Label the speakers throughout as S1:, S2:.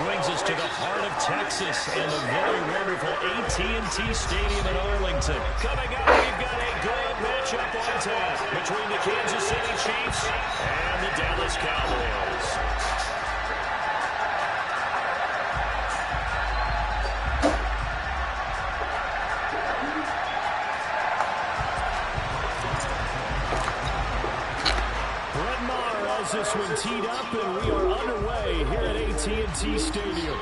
S1: brings us to the heart of Texas and the very wonderful AT&T Stadium in Arlington. Coming up, we've got a good matchup on tap between the Kansas City Chiefs and the Dallas Cowboys. This one teed up, and we are underway here at AT&T Stadium.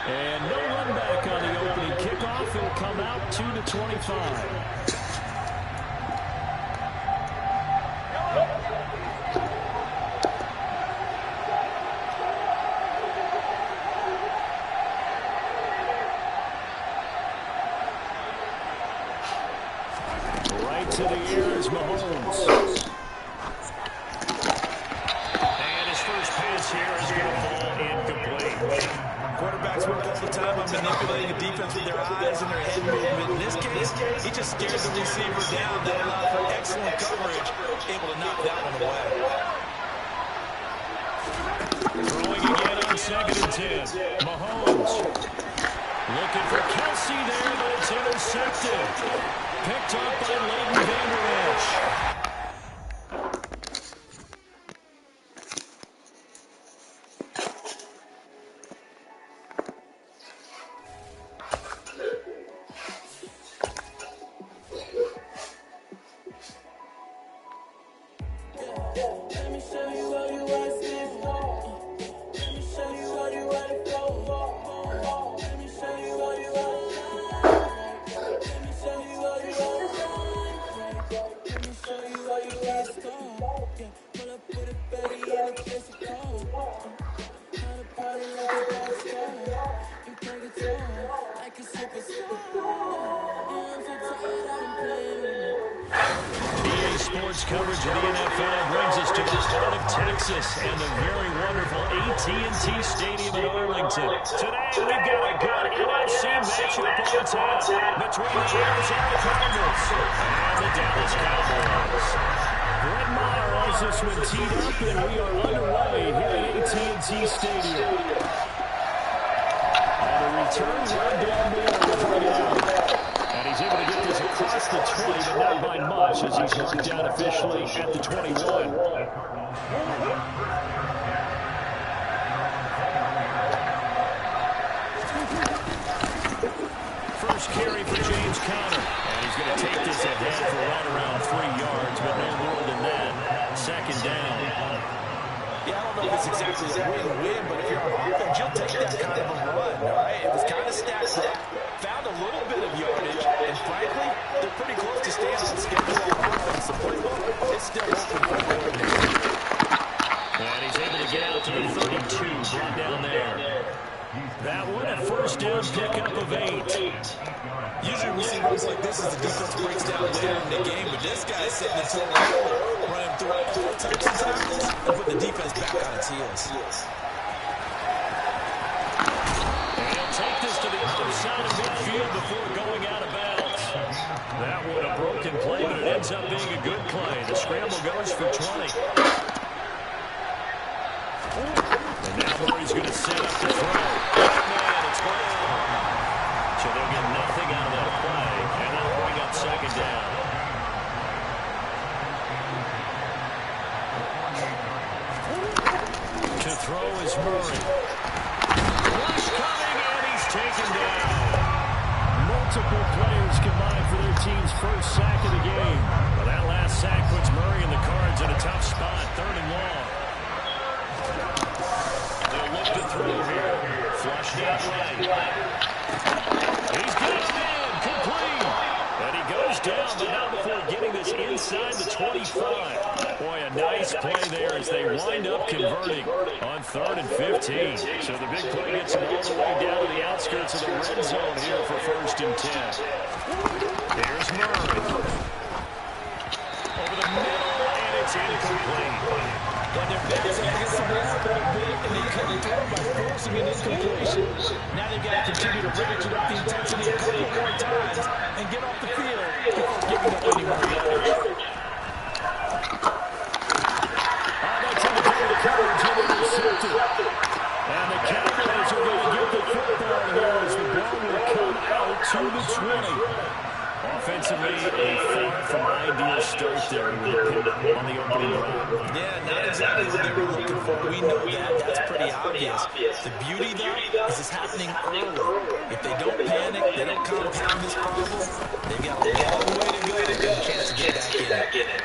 S1: And no run back on the opening kickoff. It'll come out 2-25. To the air is Mahomes. And his first pass here is going to fall incomplete.
S2: Quarterbacks work all the time on manipulating the defense with their eyes and their head movement. In this case, he just scared the receiver down. That allowed for excellent coverage, able to knock that one away.
S1: Throwing again on 2nd and 10. Mahomes looking for Kelsey there, but it's intercepted. Picked up by Leighton Vander Esch. Coverage of the NFL brings us to the heart of Texas and the very wonderful AT&T Stadium in Arlington. Today, we've got a good NFC matchup on tap between the Arizona Cardinals and the Dallas Cowboys. Brett Maher has this one teed up, and we are underway here at AT&T Stadium. On the return, wedemboyz will bring it out. And he's able to get this across the 20, but not by much as he's marked down officially at the 21. First carry for James Conner. And he's going to take this ahead for right around 3 yards, but no more than that. 2nd down.
S2: Yeah, I don't know if it's exactly a win-win, but if you're on offense, you'll take that kind of a run, all right? It was kind of stacked up, found a little bit of yardage, and frankly, they're pretty close to staying on schedule on offense. The playbook is still open for coordination.
S1: And he's able to get out to the 32, brought down there. That one, a first down pickup of 8.
S2: Usually we see runs like this as the defense breaks down later in the game, but this guy is setting the tone early, running through all types of tackles and put the defense back on its heels.
S1: And he'll take this to the other side of midfield before going out of bounds. That one a broken play, but it ends up being a good play. The scramble goes for 20. And now Murray's going to set up the throw. Man, it's going. So they'll get nothing out of that play, and they'll bring up 2nd down. To throw is Murray. Rush coming, and he's taken down. Multiple players combined for their team's first sack of the game. Well, that last sack puts Murray and the Cards in a tough spot, 3rd and long. They'll look to throw here. Flush that way. He's got it in, complete. And he goes down, but not before getting this inside the 25. Boy, a nice play there as they wind up converting on 3rd and 15. So the big play gets them all the way down to the outskirts of the red zone here for 1st and 10. There's Murray. Over the middle, and it's incomplete.
S2: And their backs up against the wall a little bit, and they couldn't throw by forcing an incompletion. Now they've got to continue to ratchet up the intensity a couple more times and get off the field before giving up any more yardage.
S1: That's in the coverage. to the 20. Offensively, a far from ideal start there with a pick on the opening drive.
S2: Yeah, not exactly what they were looking for. We know that. That's pretty obvious. The beauty, though, is it's happening early. If they don't panic, they don't compound this problem, they've got a long way to go to get a chance to get back in it.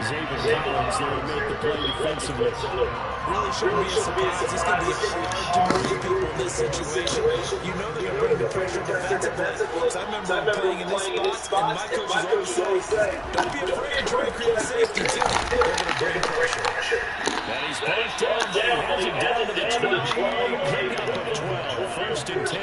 S1: Xavier Collins there to make the play defensively.
S2: Really shouldn't be a surprise. It's going to be hard to move people in this situation. You know they're going to bring the pressure defensively. So I remember playing in this spot, and my coaches always say, don't be afraid to try and create safety, too. They're going to bring pressure.
S1: And he's parked down there, has it down to the 20. Pick up of 12, first and 10.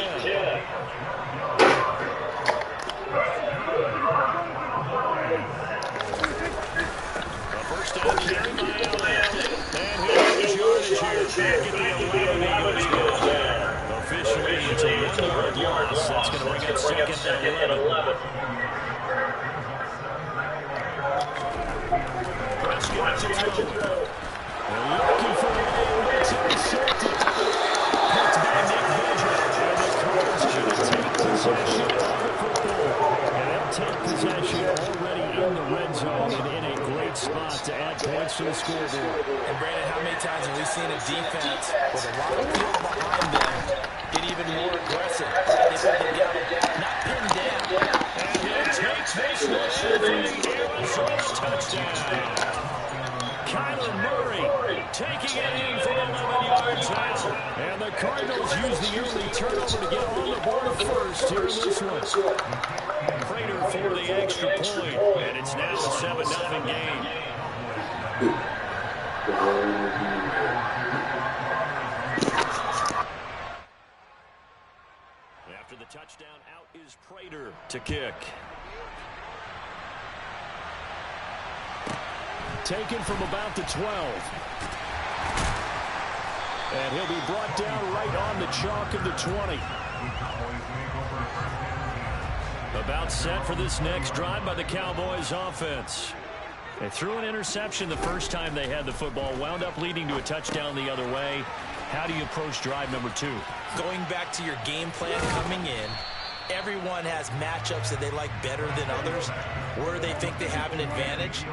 S1: Carry by Elliott. And here's yardage here. Back at the 11. He goes down. Officially, it's a 1-yard loss. That's going to bring up second and 11. Prescott to throw. They're looking for a way to intercept it. Picked by Nick Vigil. And the Cardinals going to take possession of the football. And they'll take possession already in the red zone and in a great spot to add points to the scoreboard.
S2: And Brandon, how many times have we seen a defense with a lot of field behind them get even more aggressive? Not pinned down.
S1: And he takes this one for the touchdown. Kyler Murray taking it in from 11 yards out. And the Cardinals use the early turnover to get on the board first here in this one. Prater for the extra point, and it's now a 7-0 game. After the touchdown, out is Prater to kick. Taken from about the 12. And he'll be brought down right on the chalk of the 20. About set for this next drive by the Cowboys offense. They threw an interception the first time they had the football, wound up leading to a touchdown the other way. How do you approach drive number 2?
S2: Going back to your game plan coming in, everyone has matchups that they like better than others, where they think they have an advantage.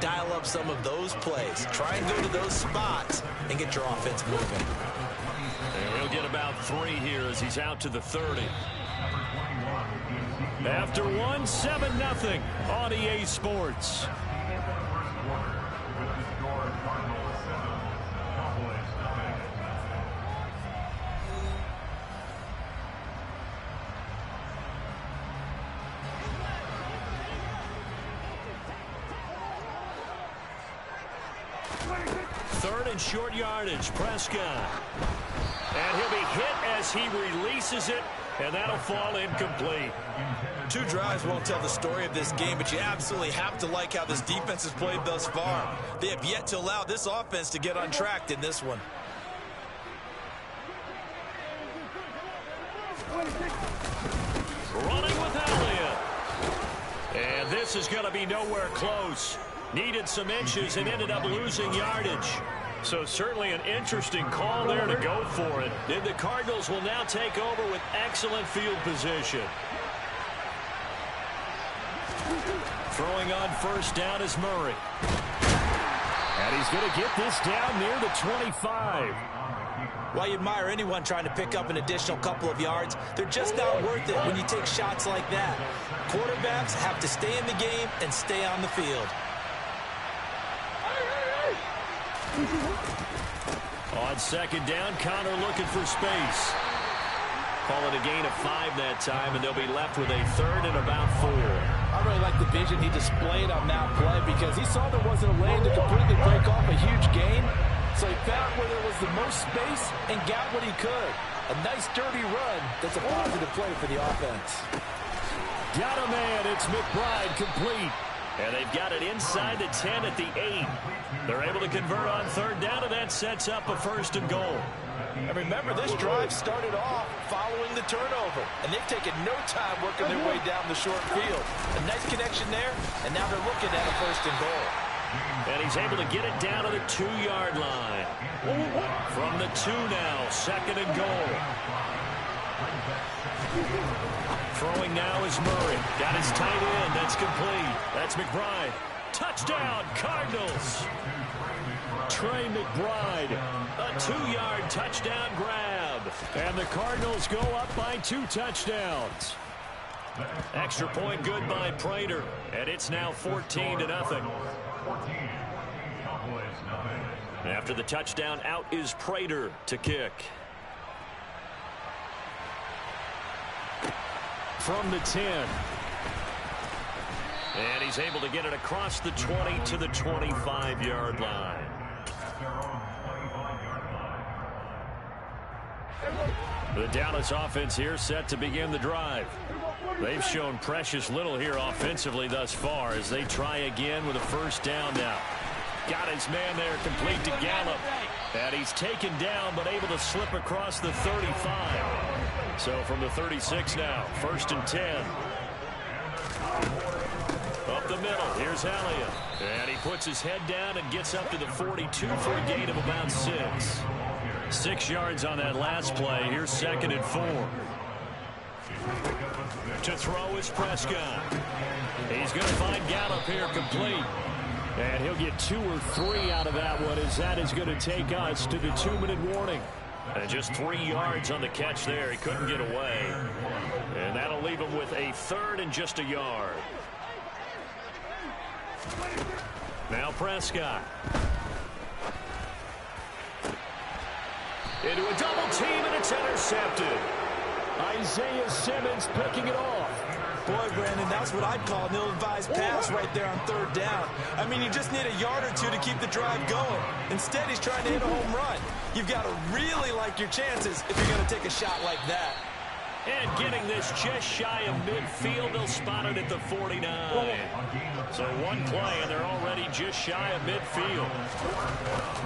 S2: Dial up some of those plays. Try and go to those spots and get your offense moving.
S1: And he'll get about 3 here as he's out to the 30. After 1, 7-0 on EA Sports. Third and short yardage, Prescott. And he'll be hit as he releases it, and that'll fall incomplete.
S2: 2 drives won't tell the story of this game, but you absolutely have to like how this defense has played thus far. They have yet to allow this offense to get untracked in this one.
S1: Running with Elliott. And this is going to be nowhere close. Needed some inches and ended up losing yardage. So certainly an interesting call there to go for it. And the Cardinals will now take over with excellent field position. Throwing on first down is Murray. And he's going to get this down near the 25.
S2: While you admire anyone trying to pick up an additional couple of yards, they're just not worth it when you take shots like that. Quarterbacks have to stay in the game and stay on the field.
S1: On second down, Connor looking for space. Call it a gain of 5 that time, and they'll be left with a 3rd and about 4.
S3: I really like the vision he displayed on that play because he saw there wasn't a lane to completely break off a huge gain. So he found where there was the most space and got what he could. A nice, dirty run that's a positive play for the offense.
S1: Got a man. It's McBride complete. And they've got it inside the 10 at the 8. They're able to convert on 3rd down, and that sets up a 1st and goal.
S2: And remember, this drive started off following the turnover, and they've taken no time working their way down the short field. A nice connection there, and now they're looking at a 1st and goal.
S1: And he's able to get it down to the 2-yard line. From the 2 now, 2nd and goal. Throwing now is Murray. Got his tight end. That's complete. That's McBride. Touchdown, Cardinals. Trey McBride, a 2-yard touchdown grab. And the Cardinals go up by 2 touchdowns. Extra point good by Prater. And it's now 14-0. After the touchdown, out is Prater to kick. From the 10. And he's able to get it across the 20 to the 25-yard line. The Dallas offense here set to begin the drive. They've shown precious little here offensively thus far as they try again with a first down now. Got his man there, complete to Gallup. And he's taken down but able to slip across the 35. So from the 36 now, 1st and 10. Up the middle, here's Elliott. And he puts his head down and gets up to the 42 for a gain of about 6. 6 yards on that last play. Here's 2nd and 4. To throw is Prescott. He's going to find Gallup here complete. And he'll get 2 or 3 out of that one as that is going to take us to the 2-minute warning. And just 3 yards on the catch there. He couldn't get away. And that'll leave him with a 3rd and just a yard. Now Prescott. Into a double team, and it's intercepted. Isaiah Simmons picking it off.
S3: Boy, Brandon, that's what I'd call an ill-advised pass right there on 3rd down. I mean, you just need a yard or 2 to keep the drive going. Instead, he's trying to hit a home run. You've got to really like your chances if you're going to take a shot like that.
S1: And getting this just shy of midfield, they'll spot it at the 49. So 1 play, and they're already just shy of midfield.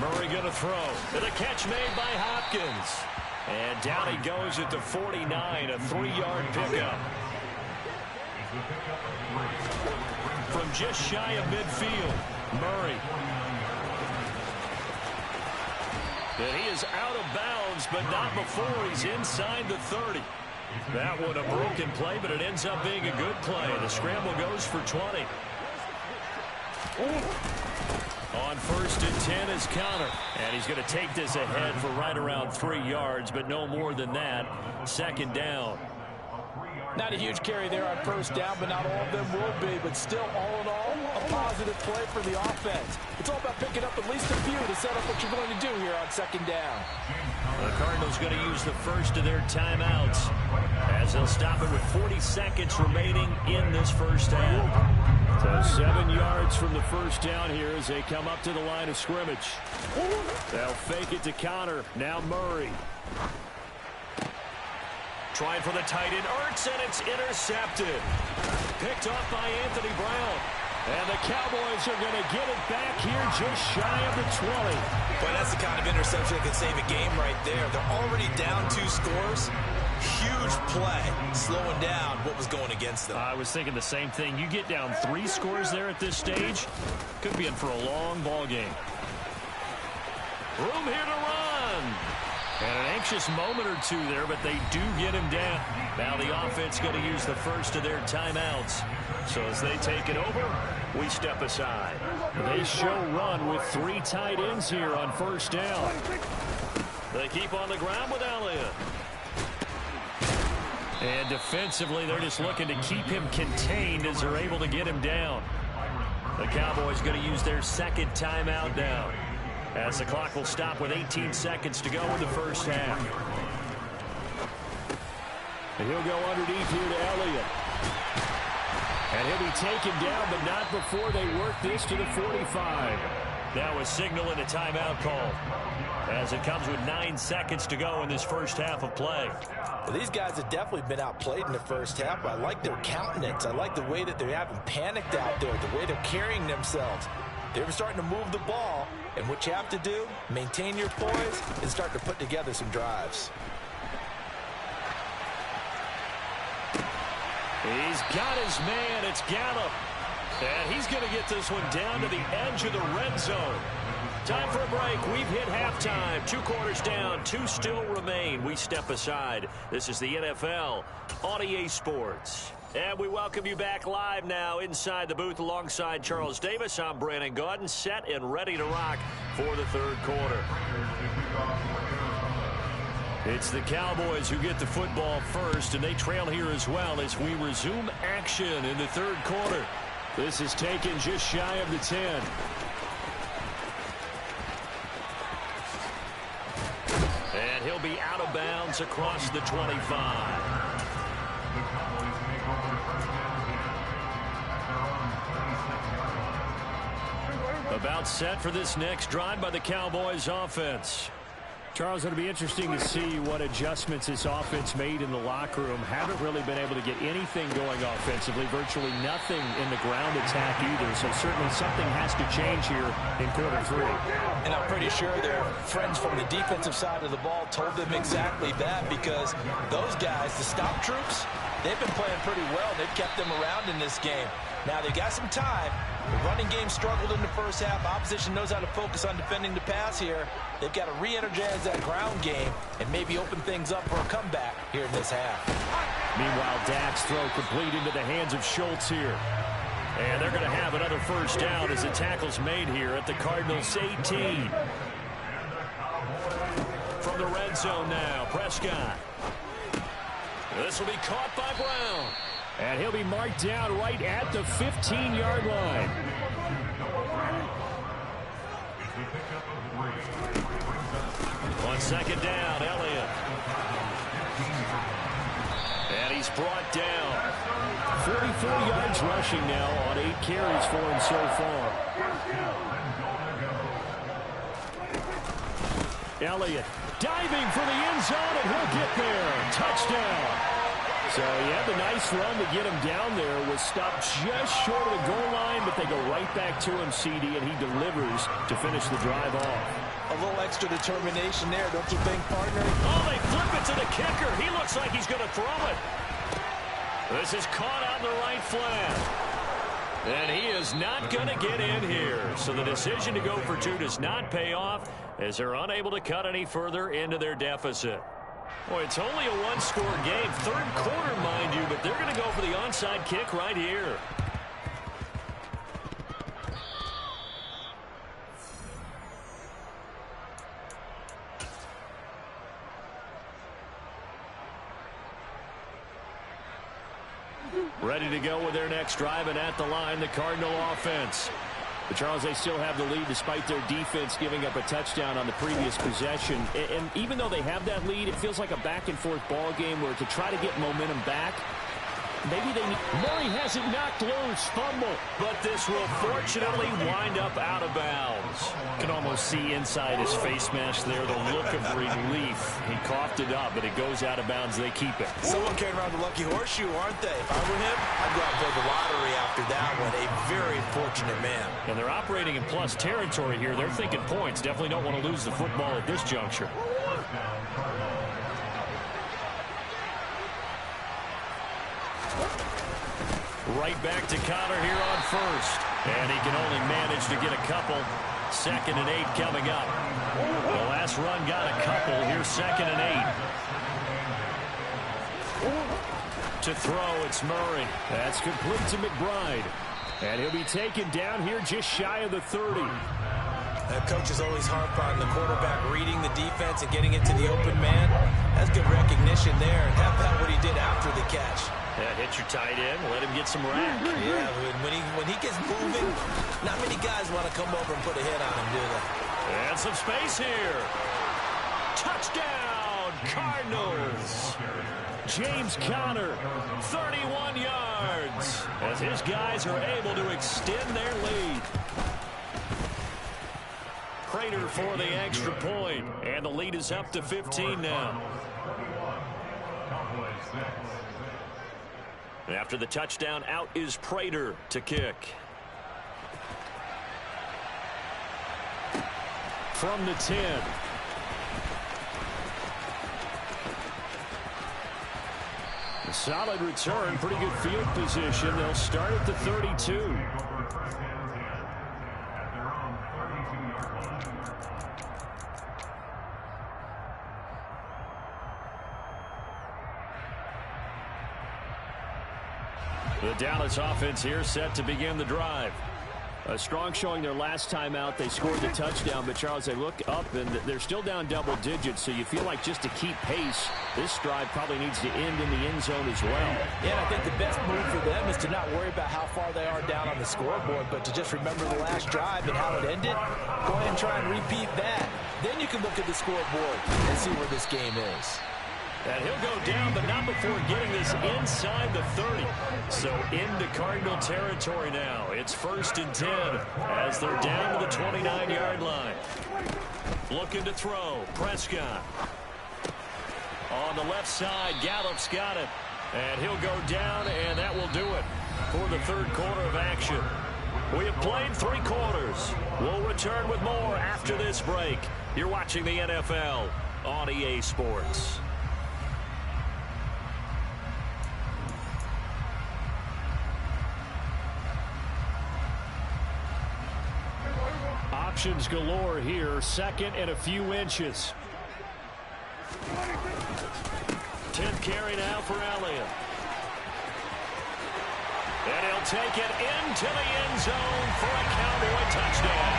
S1: Murray going to throw. And the catch made by Hopkins. And down he goes at the 49, a 3-yard pickup. From just shy of midfield, Murray. And he is out of bounds, but not before he's inside the 30. That one a broken play, but it ends up being a good play. The scramble goes for 20. On 1st and 10 is Connor. And he's going to take this ahead for right around 3 yards, but no more than that. 2nd down.
S3: Not a huge carry there on 1st down, but not all of them will be. But still, all in all, a positive play for the offense. It's all about picking up at least a few to set up what you're going to do here on 2nd down.
S1: The Cardinals going to use the first of their timeouts as they'll stop it with 40 seconds remaining in this first half. So 7 yards from the first down here as they come up to the line of scrimmage. They'll fake it to Connor. Now Murray. Trying for the tight end, Ertz, and it's intercepted. Picked off by Anthony Brown. And the Cowboys are going to get it back here just shy of the 20.
S2: Boy, that's the kind of interception that can save a game right there. They're already down 2 scores. Huge play, slowing down what was going against them.
S1: I was thinking the same thing. You get down 3 scores there at this stage, could be in for a long ball game. Room here to run. And an anxious moment or 2 there, but they do get him down. Now the offense going to use the first of their timeouts. So as they take it over, we step aside. They show run with 3 tight ends here on 1st down. They keep on the ground with Elliott. And defensively, they're just looking to keep him contained as they're able to get him down. The Cowboys going to use their 2nd timeout now, as the clock will stop with 18 seconds to go in the first half. And he'll go underneath here to Elliott. And he'll be taken down, but not before they work this to the 45. Now a signal and a timeout call, as it comes with 9 seconds to go in this first half of play.
S3: Well, these guys have definitely been outplayed in the first half. I like their countenance. I like the way that they haven't panicked out there, the way they're carrying themselves. They're starting to move the ball, and what you have to do, maintain your poise and start to put together some drives.
S1: He's got his man. It's Gallup. And he's going to get this one down to the edge of the red zone. Time for a break. We've hit halftime. 2 quarters down. 2 still remain. We step aside. This is the NFL on EA Sports. And we welcome you back live now inside the booth alongside Charles Davis. I'm Brandon Gaudin, set and ready to rock for the third quarter. It's the Cowboys who get the football first, and they trail here as well as we resume action in the third quarter. This is taken just shy of the 10. And he'll be out of bounds across the 25. About set for this next drive by the Cowboys offense. Charles, it'll be interesting to see what adjustments this offense made in the locker room. Haven't really been able to get anything going offensively. Virtually nothing in the ground attack either. So certainly something has to change here in quarter 3.
S3: And I'm pretty sure their friends from the defensive side of the ball told them exactly that, because those guys, the stop troops, they've been playing pretty well. They've kept them around in this game. Now they got some time. The running game struggled in the first half. Opposition knows how to focus on defending the pass here. They've got to re-energize that ground game and maybe open things up for a comeback here in this half.
S1: Meanwhile, Dak's throw complete into the hands of Schultz here. And they're going to have another first down as the tackle's made here at the Cardinals' 18. From the red zone now, Prescott. This will be caught by Brown. And he'll be marked down right at the 15-yard line. On second down, Elliott. And he's brought down. 44 yards rushing now on 8 carries for him so far. Elliott diving for the end zone, and he'll get there. Touchdown. So he had the nice run to get him down there. Was stopped just short of the goal line, but they go right back to him, CD, and he delivers to finish the drive off.
S3: A little extra determination there, don't you think, partner?
S1: Oh, they flip it to the kicker. He looks like he's going to throw it. This is caught out in the right flat. And he is not going to get in here. So the decision to go for 2 does not pay off as they're unable to cut any further into their deficit. Boy, it's only a one-score game. Third quarter, mind you, but they're going to go for the onside kick right here. Ready to go with their next drive, and at the line, the Cardinal offense. But Charles, they still have the lead despite their defense giving up a touchdown on the previous possession. And even though they have that lead, it feels like a back-and-forth ball game where to try to get momentum back, maybe they need... Murray has it knocked loose. Fumble. But this will fortunately wind up out of bounds. Can almost see inside his face mask there the look of relief. He coughed it up, but it goes out of bounds. They keep it.
S3: Someone came around the lucky horseshoe, aren't they? If I were him, I'd go out and play the lottery after that one. A very fortunate man.
S1: And they're operating in plus territory here. They're thinking points. Definitely don't want to lose the football at this juncture. Right back to Connor here on first. And he can only manage to get a couple. 2nd and 8 coming up. The last run got a couple. Here's 2nd and 8. To throw, it's Murray. That's complete to McBride. And he'll be taken down here just shy of the 30.
S3: That coach is always harp on the quarterback reading the defense and getting into the open man. That's good recognition there. And how about what he did after the catch?
S1: Yeah, hit your tight end, let him get some rack.
S3: Yeah, when he gets moving, not many guys want to come over and put a hit on him, do they?
S1: And some space here. Touchdown, Cardinals. James Conner, 31 yards, as his guys are able to extend their lead. Prater for the extra point, and the lead is up to 15 now. After the touchdown, out is Prater to kick. From the 10. A solid return, pretty good field position. They'll start at the 32. The Dallas offense here set to begin the drive.
S4: A strong showing their last time out. They scored the touchdown, but Charles, they look up and they're still down double digits, so you feel like just to keep pace, this drive probably needs to end in the end zone as well.
S3: Yeah, and I think the best move for them is to not worry about how far they are down on the scoreboard, but to just remember the last drive and how it ended. Go ahead and try and repeat that. Then you can look at the scoreboard and see where this game is.
S1: And he'll go down, but not before getting this inside the 30. So into Cardinal territory now. It's 1st and 10 as they're down to the 29-yard line. Looking to throw. Prescott. On the left side, Gallup's got it. And he'll go down, and that will do it for the third quarter of action. We have played 3 quarters. We'll return with more after this break. You're watching the NFL on EA Sports. Options galore here. 2nd and a few inches. 10th carry now for Elliott. And he'll take it into the end zone for a Cowboy touchdown.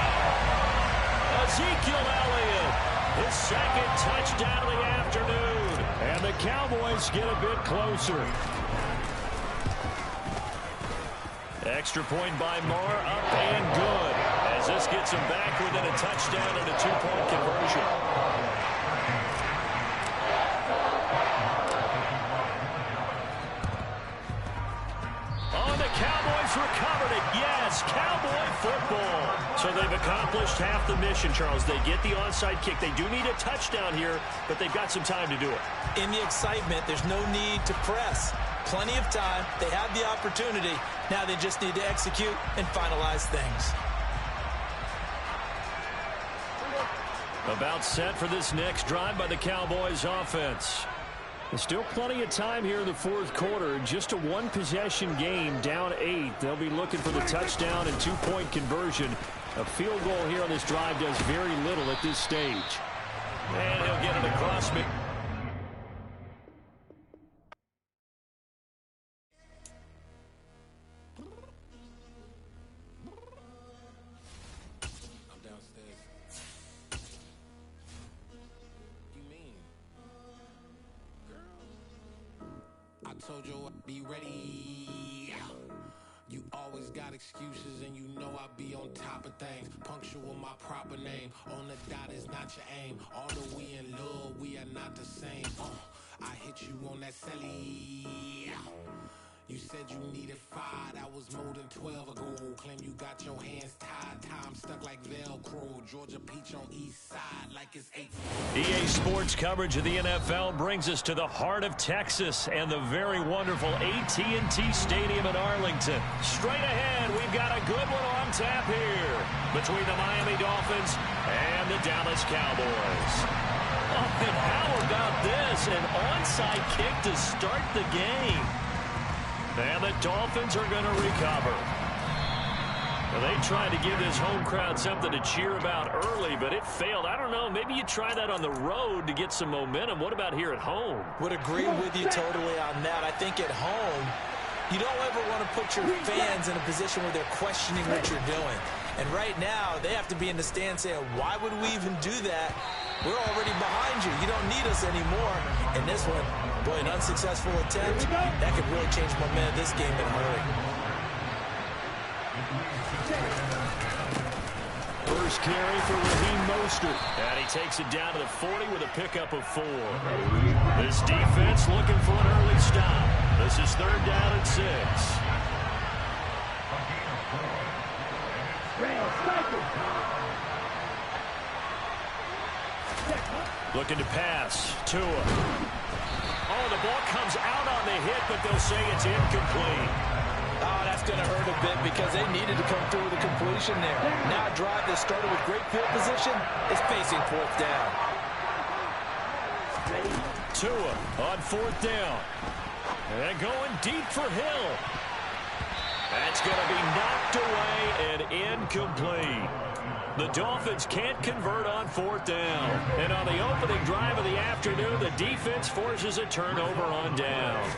S1: Ezekiel Elliott, his 2nd touchdown of the afternoon. And the Cowboys get a bit closer. Extra point by Moore, up and good. As this gets him back within a touchdown and a 2-point conversion. Oh, the Cowboys recovered it. Yes, Cowboy football. So they've accomplished half the mission, Charles. They get the onside kick. They do need a touchdown here, but they've got some time to do it.
S3: In the excitement, there's no need to press. Plenty of time. They have the opportunity. Now they just need to execute and finalize things.
S1: About set for this next drive by the Cowboys offense. There's still plenty of time here in the 4th quarter. Just a 1-possession game, down 8. They'll be looking for the touchdown and 2-point conversion. A field goal here on this drive does very little at this stage. And he'll get it across me.
S5: Told you I'd be ready. You always got excuses and you know I be on top of things. Punctual my proper name. On the dot is not your aim. Although we in love, we are not the same. I hit you on that celly. You said you needed 5, that was more than 12 ago. Claim you got your hands tied, time stuck like Velcro. Georgia Peach on east side like it's 8.
S1: EA Sports coverage of the NFL brings us to the heart of Texas and the very wonderful AT&T Stadium in Arlington. Straight ahead, we've got a good one on tap here between the Miami Dolphins and the Dallas Cowboys. Oh, and how about this? An onside kick to start the game. And the Dolphins are going to recover. Well, they tried to give this home crowd something to cheer about early, but it failed. I don't know. Maybe you try that on the road to get some momentum. What about here at home?
S3: Would agree with you totally on that. I think at home, you don't ever want to put your fans in a position where they're questioning what you're doing. And right now, they have to be in the stand saying, why would we even do that? We're already behind you. You don't need us anymore. And this one, boy, an unsuccessful attempt, that could really change momentum of this game in a hurry.
S1: First carry for Raheem Mostert. And he takes it down to the 40 with a pickup of 4. This defense looking for an early stop. This is 3rd down and 6. Looking to pass. Tua. Oh, the ball comes out on the hit, but they'll say it's incomplete.
S3: Oh, that's going to hurt a bit because they needed to come through with a completion there. Now a drive that started with great field position is facing 4th down.
S1: Tua on 4th down. And going deep for Hill. That's going to be knocked away and incomplete.
S4: The Dolphins can't convert on 4th down. And on the opening drive of the afternoon, the defense forces a turnover on downs.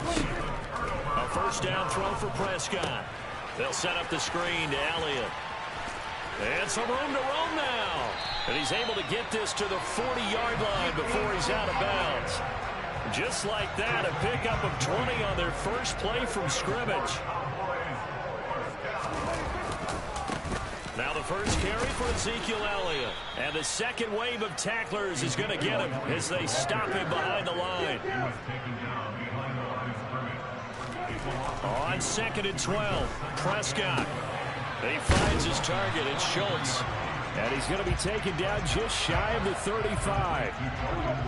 S4: A first down throw for Prescott. They'll set up the screen to Elliott. And some room to roam now. And he's able to get this to the 40-yard line before he's out of bounds. Just like that, a pickup of 20 on their first play from scrimmage. Now the first carry for Ezekiel Elliott. And the second wave of tacklers is going to get him as they stop him behind the line. On 2nd and 12, Prescott. He finds his target, it's Schultz. And he's going to be taken down just shy of the 35.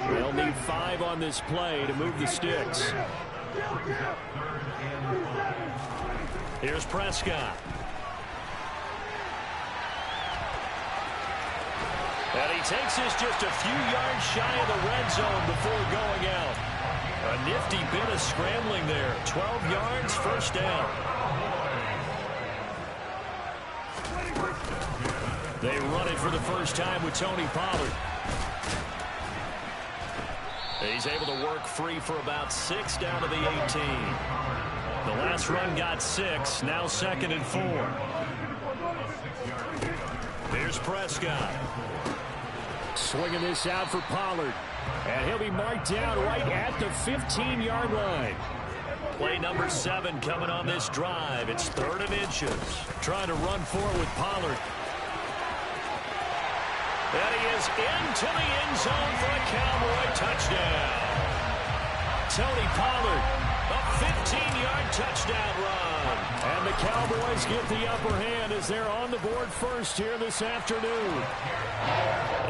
S4: They'll need 5 on this play to move the sticks. Here's Prescott. And he takes this just a few yards shy of the red zone before going out. A nifty bit of scrambling there. 12 yards, first down. They run it for the first time with Tony Pollard. He's able to work free for about 6 down to the 18. The last run got 6. Now 2nd and 4. Here's Prescott. Swinging this out for Pollard. And he'll be marked down right at the 15-yard line. Play number 7 coming on this drive. It's 3rd and inches. Trying to run forward with Pollard. And he is into the end zone for a Cowboy touchdown. Tony Pollard, a 15-yard touchdown run. And the Cowboys get the upper hand as they're on the board first here this afternoon.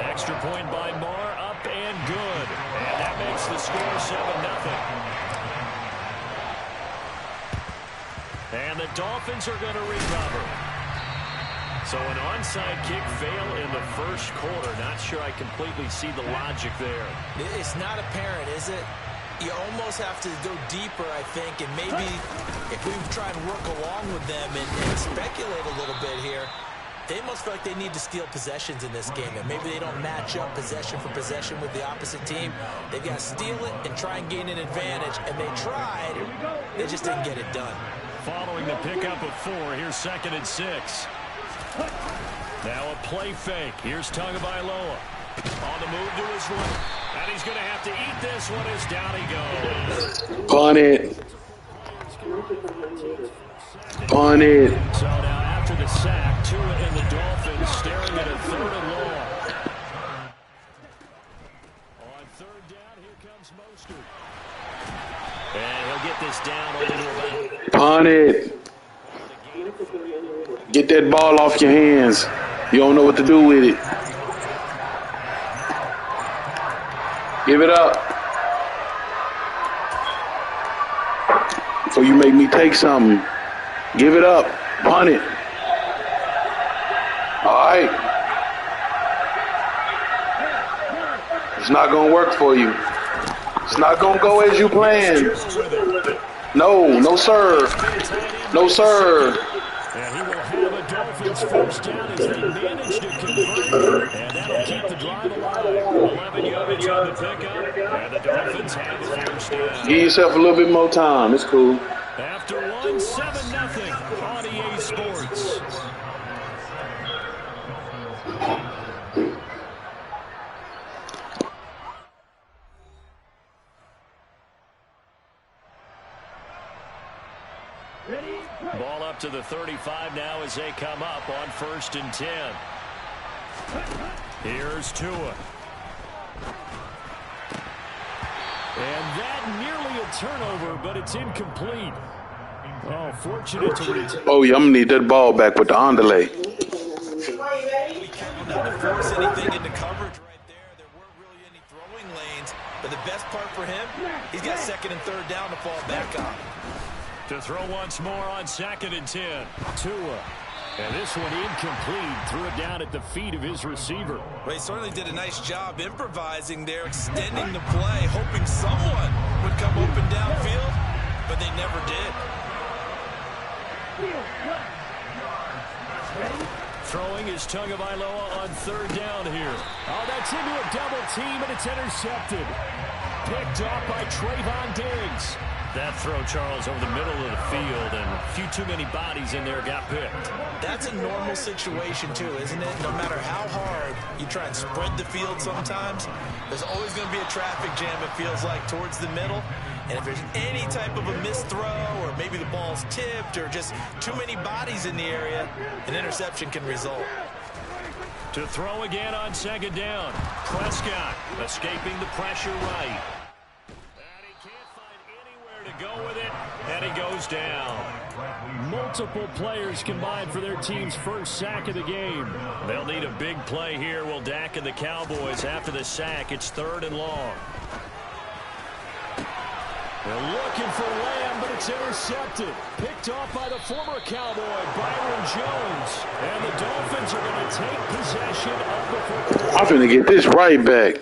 S4: Extra point by Marr, up and good. And that makes the score 7-0. And the Dolphins are going to recover. So an onside kick fail in the first quarter. Not sure I completely see the logic there.
S3: It's not apparent, is it? You almost have to go deeper, I think, and maybe if we try and work along with them and speculate a little bit here, they must feel like they need to steal possessions in this game, and maybe they don't match up possession for possession with the opposite team. They've got to steal it and try and gain an advantage, and they tried. They just didn't get it done.
S4: Following the pickup of 4, here's 2nd and 6. Now a play fake. Here's Tagovailoa. On the move to his right. And he's going to have to eat this one as down he goes.
S6: Punt it. Punt it.
S4: So now after the sack, Tua and the Dolphins staring at a 3rd and long. On 3rd down, here comes Mostert. And he'll get this down over about.
S6: Punt it. Get that ball off your hands. You don't know what to do with it. Give it up. Before you make me take something. Give it up. Punt it. All right. It's not going to work for you. It's not going to go as you planned. No, no sir. No sir.
S4: And he will have a Dolphins first down as they manage to convert. And that'll keep the drive alive. 11 yards on the pickup. And the Dolphins have the first down.
S6: Give yourself a little bit more time. It's cool.
S4: After 1, 7-0 on EA Sports. Ball up to the 35 now as they come up on 1st and 10. Here's Tua. And that nearly a turnover, but it's incomplete. Oh, fortunate to return.
S6: Oh, yeah, I'm going to need that ball back with the underlay.
S3: We not to force anything into coverage right there. There weren't really any throwing lanes. But the best part for him, he's got 2nd and 3rd down to fall back on.
S4: To throw once more on 2nd and 10. Tua. And this one incomplete. Threw it down at the feet of his receiver.
S3: Well, he certainly did a nice job improvising there, extending the play, hoping someone would come open downfield, but they never did.
S4: Throwing is Tagovailoa on third down here. Oh, that's into a double team, and it's intercepted. Picked off by Trayvon Diggs. That throw, Charles, over the middle of the field, and a few too many bodies in there got picked.
S3: That's a normal situation, too, isn't it? No matter how hard you try and spread the field sometimes, there's always going to be a traffic jam, it feels like, towards the middle. And if there's any type of a missed throw, or maybe the ball's tipped, or just too many bodies in the area, an interception can result.
S4: To throw again on second down. Prescott escaping the pressure right. And he can't find anywhere to go with it, and he goes down. Multiple players combined for their team's first sack of the game. They'll need a big play here. Will Dak and the Cowboys after the sack. It's 3rd and long. They're looking for Lamb, but it's intercepted. Picked off by the former Cowboy, Byron Jones. And the Dolphins are going to take possession of the football.
S6: I'm going to get this right back.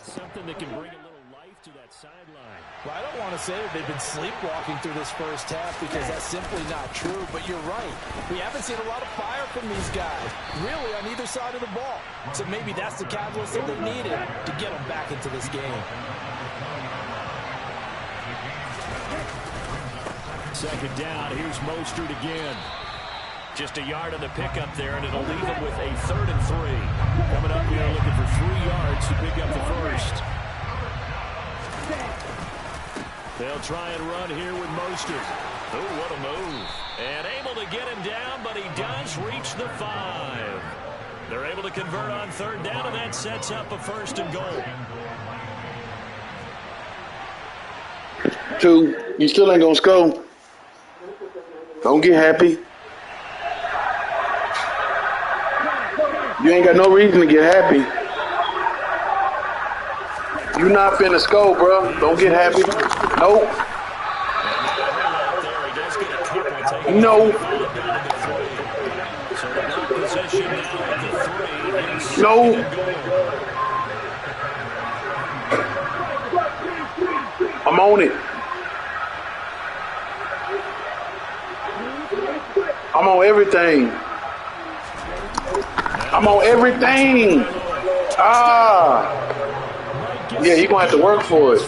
S4: Something that can bring a little life to that sideline.
S3: Well, I don't want to say that they've been sleepwalking through this first half because that's simply not true, but you're right. We haven't seen a lot of fire from these guys, really, on either side of the ball. So maybe that's the catalyst that they needed to get them back into this game.
S4: Second down, here's Mostert again. Just a yard on the pickup there, and it'll leave him with a 3rd and 3. Coming up here looking for 3 yards to pick up the first. They'll try and run here with Mostert. Oh, what a move. And able to get him down, but he does reach the 5. They're able to convert on 3rd down, and that sets up a 1st and goal.
S6: 2, you still ain't going to score. Don't get happy. You ain't got no reason to get happy. You not finna score, bro. Don't get happy. Nope. No. No. I'm on it. I'm on everything. I'm on everything. Yeah, you're going to have to work for it.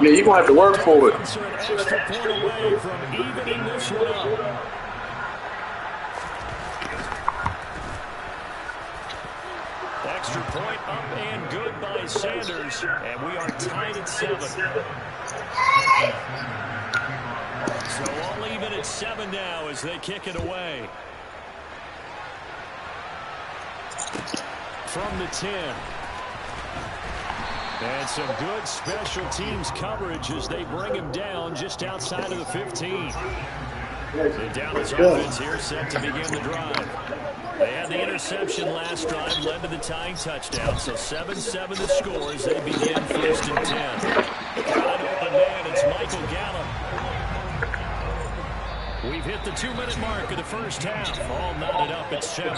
S6: Yeah, you're going to have to work for it.
S4: Extra point up and good by Sanders. And we are tied at 7. So all even at 7 now as they kick it away. From the 10. And some good special teams coverage as they bring him down just outside of the 15. The Dallas offense here set to begin the drive. They had the interception last drive, led to the tying touchdown. So 7-7 the score as they begin 1st and 10. Got an open man. It's Michael Gallup. We've hit the 2-minute mark of the first half. All knotted up at 7.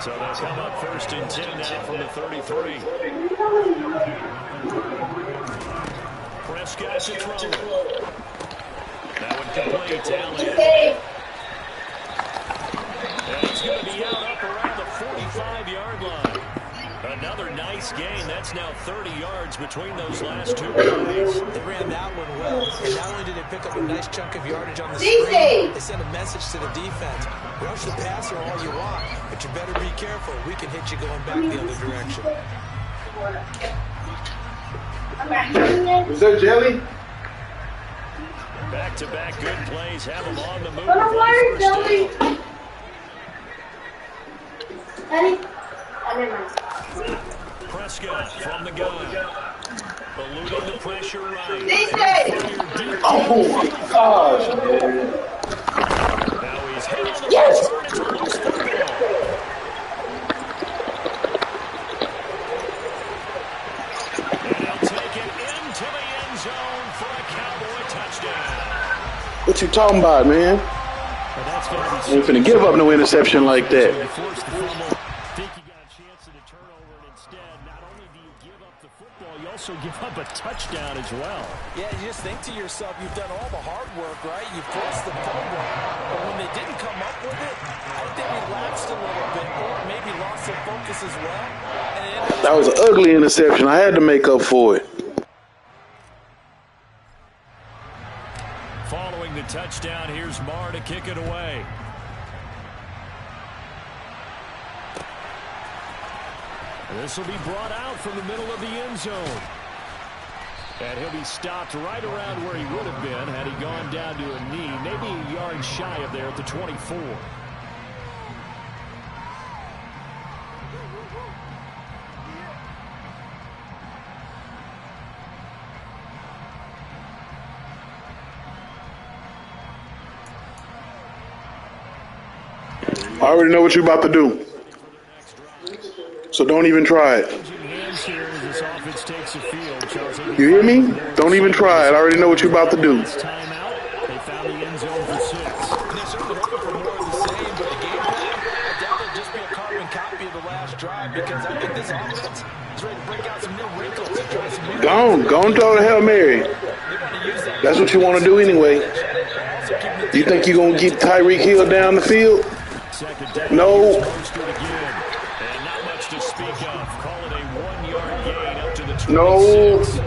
S4: So they'll come up 1st and 10 now from the 33. Prescott to throw. That one complete to Elliott. And he's going to be out up around the 45-yard line. Another nice gain. That's now 30 yards between those last 2 plays.
S3: They ran that one well. And not only did they pick up a nice chunk of yardage on the screen, they sent a message to the defense. Rush the passer all you want, but you better be careful. We can hit you going back the other direction.
S6: Is that jelly?
S4: Back-to-back good plays have them on the move. On 1st down. Prescott from the gun. Eluding the pressure right.
S6: Oh my gosh, man.
S4: Now he's hit on the return to lose the ball. And he'll take it into the end zone for a Cowboy touchdown.
S6: What you talking about, man? Ain't finna give up no interception like that.
S4: Think he got a chance at a turnover. turnover, and instead, not only do you give up the football, you also give up a touchdown as well.
S3: Yeah, you just think to yourself, you've done all the hard work, right? You've forced the fumble, but when they didn't come up with it, I think they relaxed a little bit, or maybe lost their focus as well. And
S6: That was an ugly interception. I had to make up for it.
S4: Following the touchdown, here's Marr to kick it away. This will be brought out from the middle of the end zone. And he'll be stopped right around where he would have been had he gone down to a knee, maybe a yard shy of there at the 24.
S6: I already know what you're about to do. So don't even try it. You hear me? Don't even try it. I already know what you're about to do.
S4: They found the end zone for 6.
S3: they're certainly hoping for more of the same, but the game plan, I doubt it'll just be a carbon copy of the last drive, because I think this offense is ready to break out some new wrinkles and try some new...
S6: Go on, throw the Hail Mary. That's what you want to do anyway. You think you're going to get Tyreek Hill down the field? No.
S4: And not much to speak of. Call it a 1-yard gain up to the 26.
S6: No.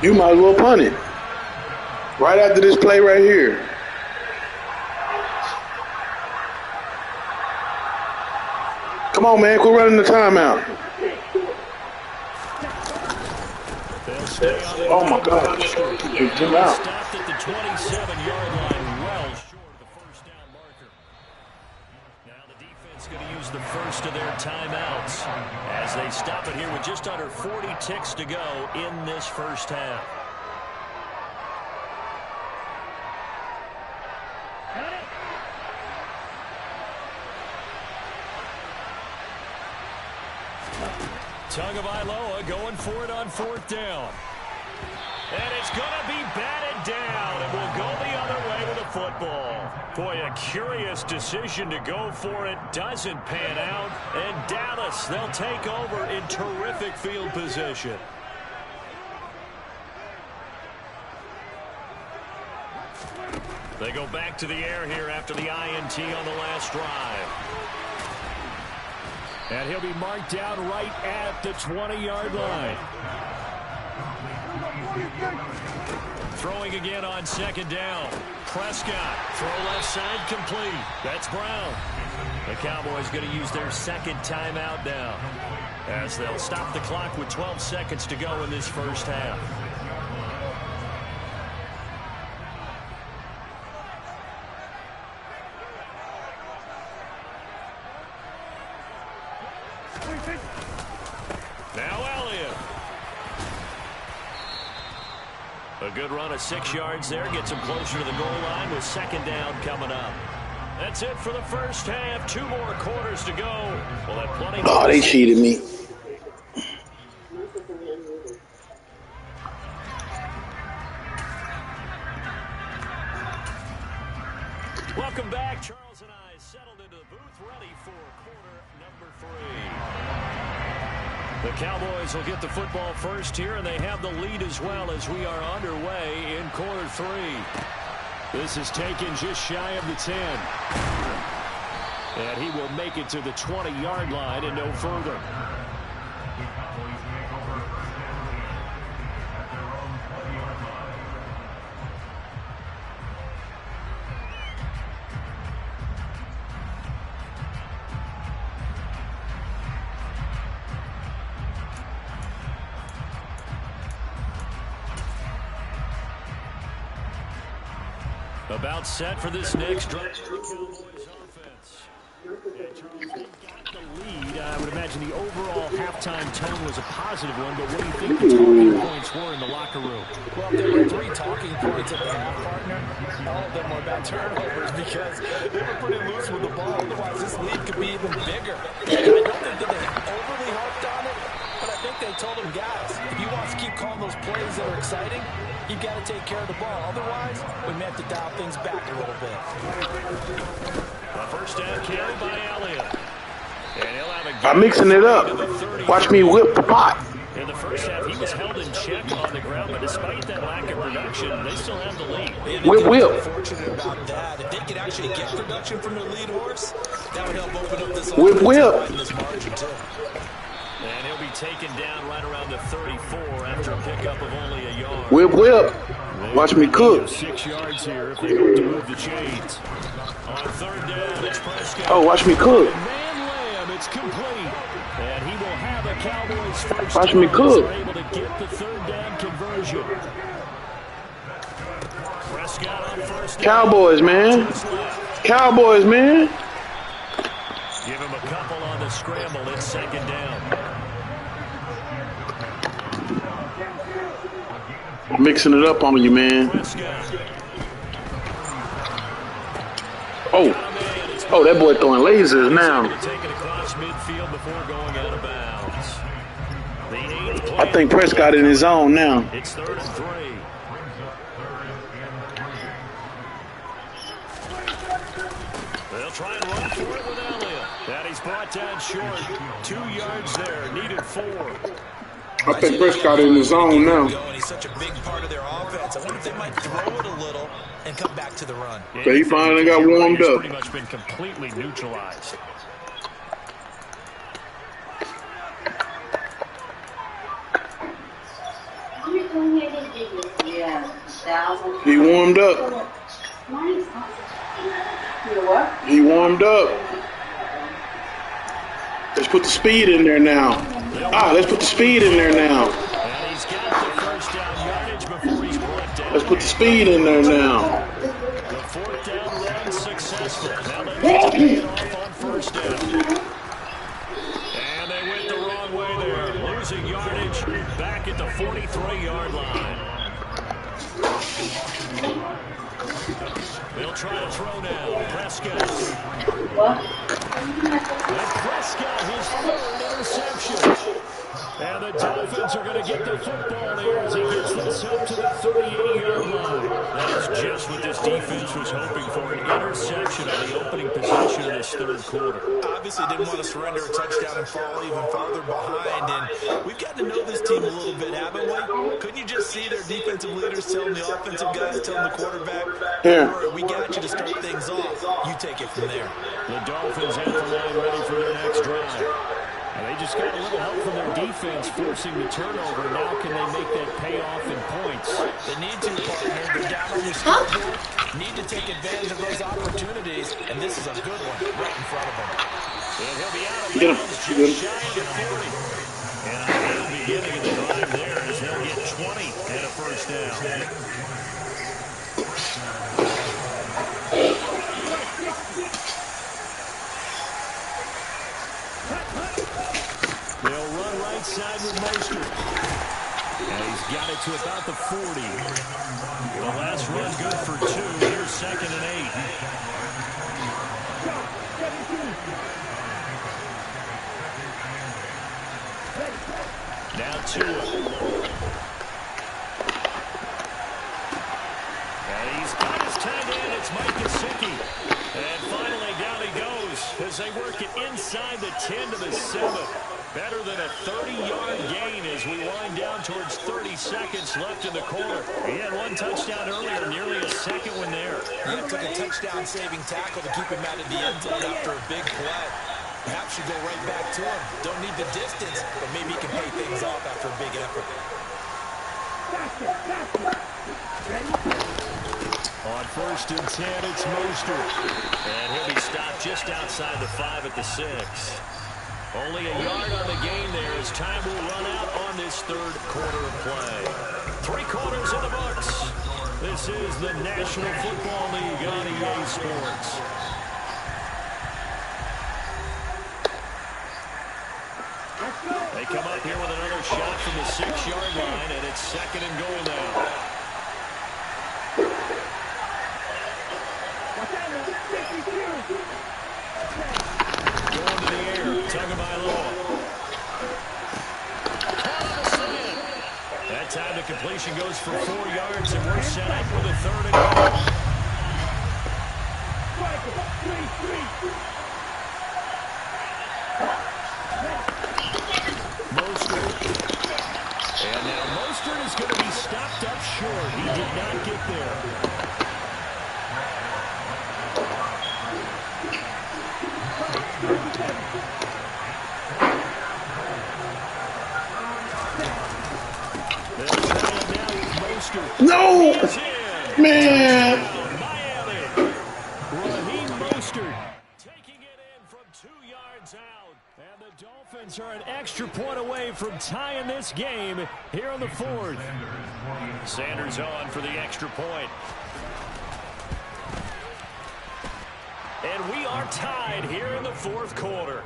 S6: You might as well punt it. Right after this play right here. Come on, man. Quit running the timeout. Oh, my gosh. Get him out.
S4: Stopped at the 27-yard line, well short of the first down marker. Now the defense going to use the first of their timeouts as they stop it here with just under 40 ticks to go in this first half. Tagovailoa going for it on 4th down. And it's going to be batted down, and we'll go the other way with the football. Boy, a curious decision to go for it. Doesn't pan out. And Dallas, they'll take over in terrific field position. They go back to the air here after the INT on the last drive. And he'll be marked down right at the 20-yard line. Throwing again on 2nd down. Prescott, throw left side complete. That's Brown. The Cowboys going to use their 2nd timeout now, as they'll stop the clock with 12 seconds to go in this first half. Now Elliott. A good run of 6 yards there. Gets him closer to the goal line with 2nd down coming up. That's it for the first half. 2 more quarters to go. We'll have plenty.
S6: Oh, they cheated me.
S4: Welcome back. Charles and I settled into the booth, ready for quarter number 3. The Cowboys will get the football first here, and they have the lead as well as we are underway in quarter 3. This is taken just shy of the 10. And he will make it to the 20-yard line and no further. About set for this next drive. Cowboys offense. And Charles, they got the lead. I would imagine the overall halftime tone was a positive one, but what do you think the talking points were in the locker room?
S3: Well, there were 3 talking points at the half, partner. All of them were about turnovers because they were pretty loose with the ball. Otherwise, this lead could be even bigger. I don't think that they overly harped on it, but I think they told them, guys, if you want to keep calling those plays that are exciting, you've got to take care of the ball. Otherwise, we may have to dial things back a little bit.
S4: The first down carry by Elliott. And he'll have a
S6: I'm mixing it up. Watch me whip the pot.
S4: In the first half, he was held in check on the ground, but despite that lack of production, they still have the lead.
S6: Whip, whip.
S3: Fortunate about that. If they could actually get production from their lead horse, that would help open up this
S6: Whip, whip.
S3: this margin too.
S4: And he'll be taken down right around the 34 after a pickup of only a yard.
S6: Whip, whip. Watch me cook.
S4: 6 yards here if they go to move the chains. On third down, it's Prescott.
S6: Oh, watch me cook.
S4: Man Lamb, it's complete. And he will have a Cowboys first
S6: Watch me
S4: down.
S6: cook.
S4: They're able to get the third down conversion. Prescott on first down.
S6: Cowboys, man. Cowboys, man.
S4: Give him a couple on the scramble. It's second down.
S6: Mixing it up on you, man.
S4: Prescott.
S6: Oh. Oh, that boy throwing lasers now.
S4: Take it across midfield before going out of bounds. The 8th play.
S6: I think Prescott in his zone now.
S4: It's 3rd and 3. They'll try and run for it with Elliott. And he's brought down short. 2 yards there. Needed 4.
S6: I think Prescott in his zone now.
S3: And he's such a big part of their offense. I wonder if they might throw it a little and come back to the run.
S6: So he finally got warmed
S4: He's
S6: up.
S4: pretty much been completely neutralized.
S6: He warmed up. He warmed up. Let's put the speed in there now. Let's put the speed in there now.
S4: And he's got the first down yardage before he's brought down.
S6: Let's put the speed in there now.
S4: The 4th down run successful. Now let's get it off on first down. And they went the wrong way there. Losing yardage back at the 43-yard line. They'll try to throw now. Prescott. And Prescott, his 3rd interception. And the Dolphins are going to get the football there as he gets this up to the 38-yard line. That is just what this defense was hoping for, an interception on the opening possession of this 3rd quarter.
S3: Obviously didn't want to surrender a touchdown and fall even farther behind. And we've got to know this team a little bit, haven't we? Couldn't you just see their defensive leaders telling the offensive guys, telling the quarterback,
S6: Here.
S3: we got you to start things off. You take it from there.
S4: The Dolphins have the line ready for their next drive. And they just got a little help from their defense forcing the turnover. Now can they make that payoff in points?
S3: They need to, partner. They're down on your scoreboard. Need to take advantage of those opportunities. And this is a good one right in front of them.
S4: And he'll be out of
S6: Get him.
S4: bounds
S6: Get him.
S4: just shy of the 40. And I think the beginning of the drive there is they'll get 20 and a first down. They'll run right side with Mostert. And he's got it to about the 40. The last run good for 2. Here's 2nd and 8. Now 2. And he's got his tight end. It's Mike Gesicki. And finally down he goes as they work it inside the 10 to the 7. Better than a 30-yard gain as we wind down towards 30 seconds left in the quarter. He had 1 touchdown earlier, nearly a 2nd one there.
S3: Yeah, took a touchdown-saving tackle to keep him out of the end zone after a big play. Perhaps should go right back to him. Don't need the distance, but maybe he can pay things off after a big effort.
S4: On 1st and 10, it's Mostert. And he'll be stopped just outside the 5 at the 6. Only a yard on the gain there as time will run out on this 3rd quarter of play. 3 quarters in the books. This is the National Football League on EA Sports. They come up here with another shot from the 6-yard line, and it's 2nd and goal now. Going to the air, Tagovailoa. That time the completion goes for 4 yards, and we're set up for the 3rd and goal. And now Mostert is going to be stopped up short. He did not get there. They'll try it now with Mostert.
S6: No!
S4: He's in.
S6: Man!
S4: Miami. Raheem Mostert taking it in from 2 yards out. And the Dolphins are an extra point away from tying this game here on the 4th. Sanders on for the extra point. And we are tied here in the 4th quarter.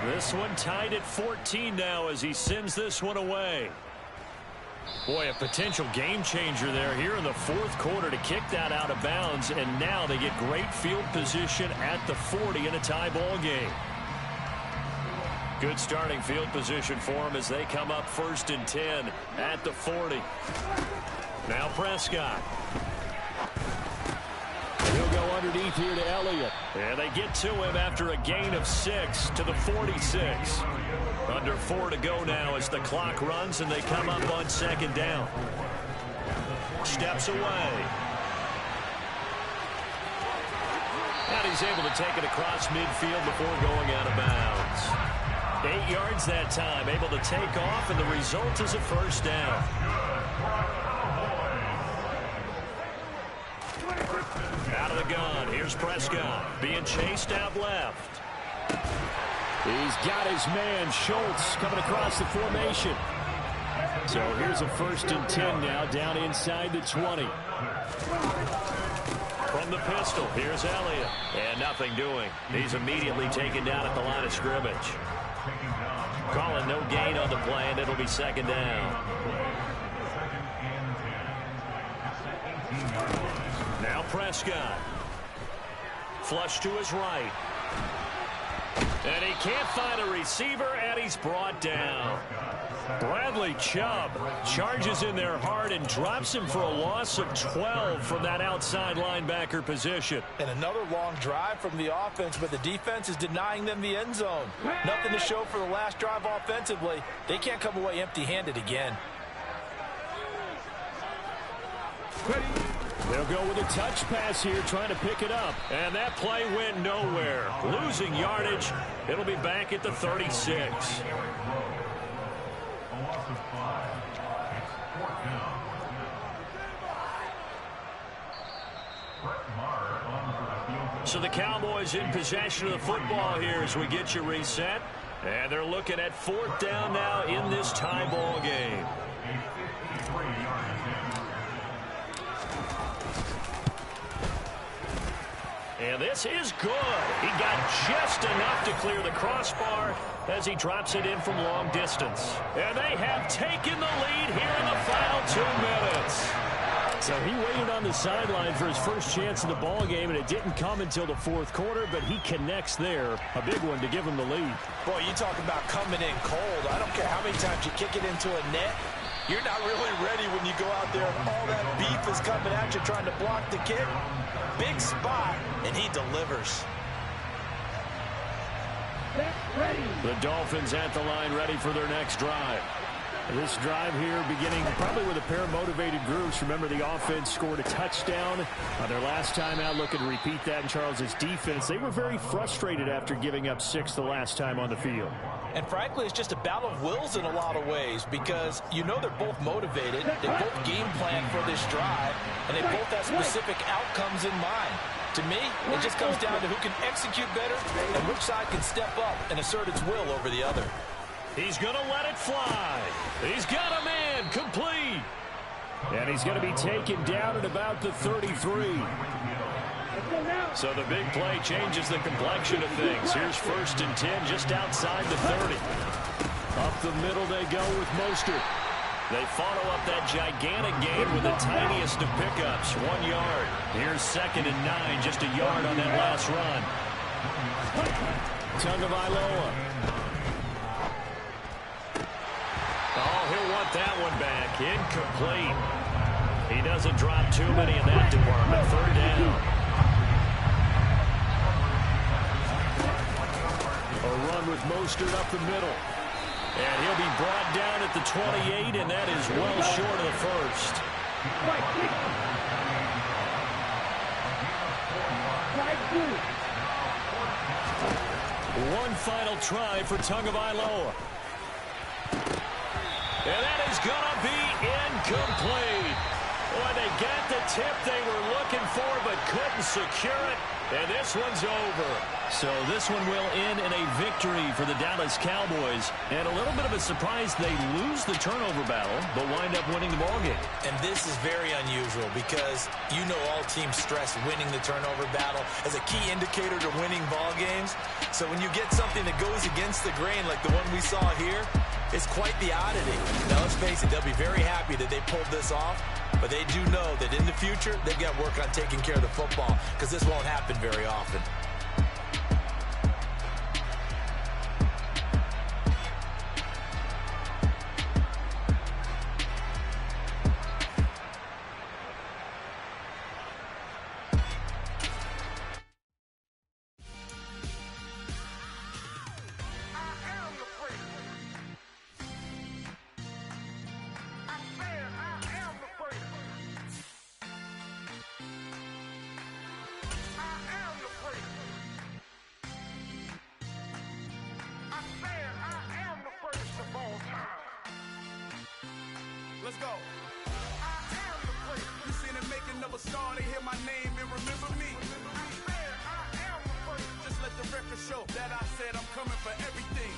S4: This one tied at 14 now as he sends this one away. Boy, a potential game changer there here in the 4th quarter to kick that out of bounds, and now they get great field position at the 40 in a tie ball game. Good starting field position for them as they come up 1st and 10 at the 40. Now Prescott. He'll go underneath here to Elliott. And they get to him after a gain of 6 to the 46. Under 4 to go now as the clock runs and they come up on 2nd down. Steps away. And he's able to take it across midfield before going out of bounds. 8 yards that time, able to take off, and the result is a 1st down. Out of the gun, here's Prescott, being chased out left. He's got his man, Schultz, coming across the formation. So here's a 1st and 10 now, down inside the 20. From the pistol, here's Elliott. And nothing doing. He's immediately taken down at the line of scrimmage. Calling no gain on the play, and it'll be 2nd down. Now Prescott. Flush to his right. And he can't find a receiver, and he's brought down. Bradley Chubb charges in there hard and drops him for a loss of 12 from that outside linebacker position.
S3: And another long drive from the offense, but the defense is denying them the end zone. Nothing to show for the last drive offensively. They can't come away empty-handed again.
S4: They'll go with a touch pass here, trying to pick it up. And that play went nowhere. Losing yardage. It'll be back at the 36. So the Cowboys in possession of the football here as we get you reset. And they're looking at 4th down now in this tie ball game. And this is good. He got just enough to clear the crossbar as he drops it in from long distance. And they have taken the lead here in the final 2 minutes. So he waited on the sideline for his first chance in the ball game, and it didn't come until the 4th quarter, but he connects there. A big one to give him the lead.
S3: Boy, you talk about coming in cold. I don't care how many times you kick it into a net. You're not really ready when you go out there and all that beef is coming at you trying to block the kick. Big spot, and he delivers.
S4: The Dolphins at the line ready for their next drive. This drive here beginning probably with a pair of motivated groups. Remember, the offense scored a touchdown on their last time out. Looking to repeat that in Charles's defense. They were very frustrated after giving up 6 the last time on the field.
S3: And frankly, it's just a battle of wills in a lot of ways because you know they're both motivated. They both game plan for this drive, and they both have specific outcomes in mind. To me, it just comes down to who can execute better and which side can step up and assert its will over the other.
S4: He's going to let it fly. He's got a man complete. And he's going to be taken down at about the 33. So the big play changes the complexion of things. Here's 1st and 10 just outside the 30. Up the middle they go with Mostert. They follow up that gigantic gain with the tiniest of pickups, 1 yard. Here's 2nd and 9, just a yard on that last run. Tagovailoa. Oh, he'll want put that one back. Incomplete. He doesn't drop too many in that department. Third down. A run with Mostert up the middle. And he'll be brought down at the 28, and that is well short of the first. One final try for Tagovailoa. And that is going to be incomplete. Boy, they got the tip they were looking for but couldn't secure it. And this one's over. So this one will end in a victory for the Dallas Cowboys. And a little bit of a surprise, they lose the turnover battle, but wind up winning the ballgame.
S3: And this is very unusual because you know all teams stress winning the turnover battle as a key indicator to winning ball games. So when you get something that goes against the grain like the one we saw here, it's quite the oddity. Now let's face it, they'll be very happy that they pulled this off. But they do know that in the future, they've got to work on taking care of the football because this won't happen very often.
S7: Let's go. You seen it making of a star, they hear my name and remember me. Just let the record show that I said I'm coming for everything.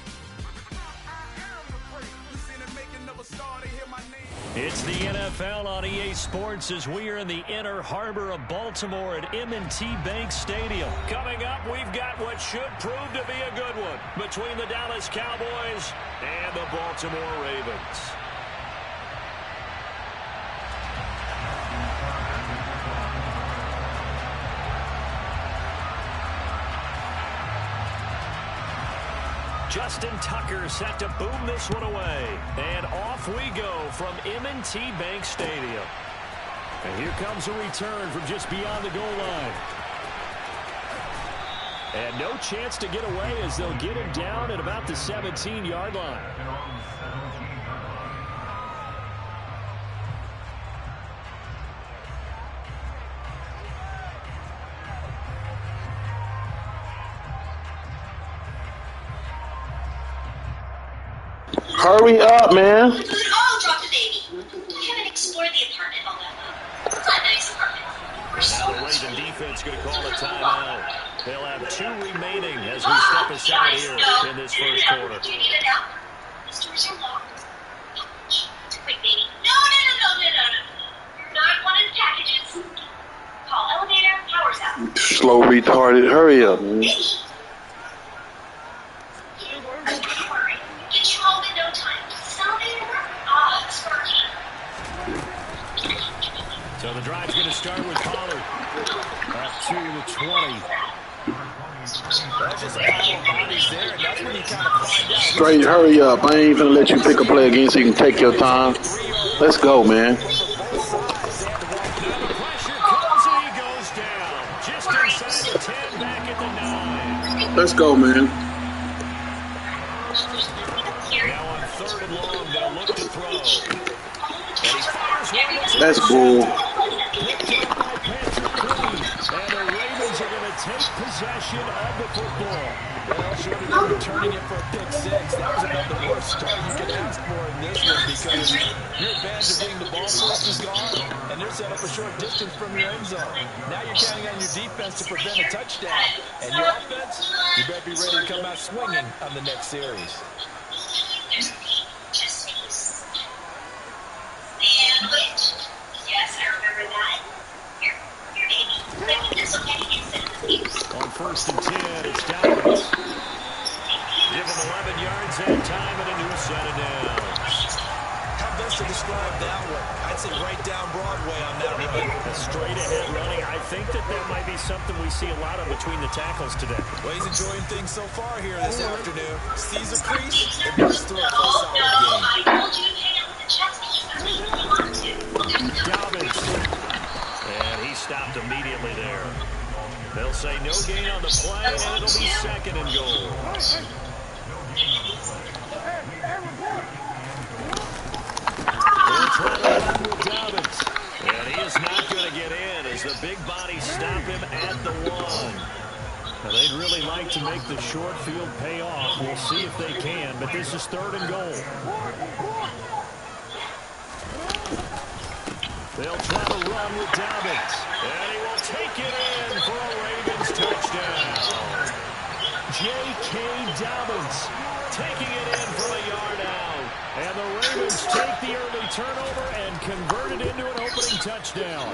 S7: You seen it making of a star, they hear my name.
S4: It's the NFL on EA Sports as we are in the inner harbor of Baltimore at M&T Bank Stadium. Coming up, we've got what should prove to be a good one between the Dallas Cowboys and the Baltimore Ravens. Justin Tucker set to boom this one away. And off we go from M&T Bank Stadium. And here comes a return from just beyond the goal line. And no chance to get away as they'll get him down at about the 17-yard line.
S6: Hurry up, man.
S8: Oh, drop the baby. We haven't explored the apartment all that well. It's not a nice apartment. We're so
S4: Now the Raven defense going to call a timeout. They'll have 2 remaining as we step aside here in this first quarter.
S8: Do you need it now? The stores are locked. It's a quick baby. No. You're not one of the packages. Call elevator, power's out.
S6: Slow retarded. Hurry up, man.
S8: Baby. Get you home in no time. It's working.
S4: So the drive's going to start with Pollard. Up to the 20.
S3: That's just a pile of bodies there, and that's when you kind of find out.
S6: Straight, hurry up. I ain't gonna let you pick a play again so you can take your time. Let's go, man.
S4: Now the pressure comes and he goes down. Just inside the 10, back at the 9.
S6: Let's go, man.
S4: Now on 3rd and long, they'll look to throw. And he fires one.
S6: That's bull.
S4: And the Ravens are going to take possession of the football.
S3: Well, short of returning it for a pick 6, that was about the worst start you could ask for in this one because your advantage of being the ball first is gone, and they're set up a short distance from your end zone. Now you're counting on your defense to prevent a touchdown, and your offense, you better be ready to come out swinging on the next series.
S8: Sandwich. Yes, I remember that. Here, baby. Like this, okay? Instead of the abuse.
S4: On 1st and 10, it's Dallas. Give him 11 yards and time and a new set of downs.
S3: How best to describe that one? I'd say right down Broadway on that run.
S4: A straight-ahead running. I think that might be something we see a lot of between the tackles today.
S3: Well, he's enjoying things so far here this afternoon. Sees a crease, and goes through it for a solid game.
S8: I told you to hang out with the check.
S4: stopped immediately there. They'll say no gain on the play, and it'll be second and goal. They'll try to run with Dobbins. And he is not going to get in as the big bodies stop him at the 1. Now, they'd really like to make the short field pay off. We'll see if they can, but this is third and goal. They'll try to run with Dobbins. And he will take it in for a Ravens touchdown. J.K. Dobbins taking it in from a yard out. And the Ravens take the early turnover and convert it into an opening touchdown.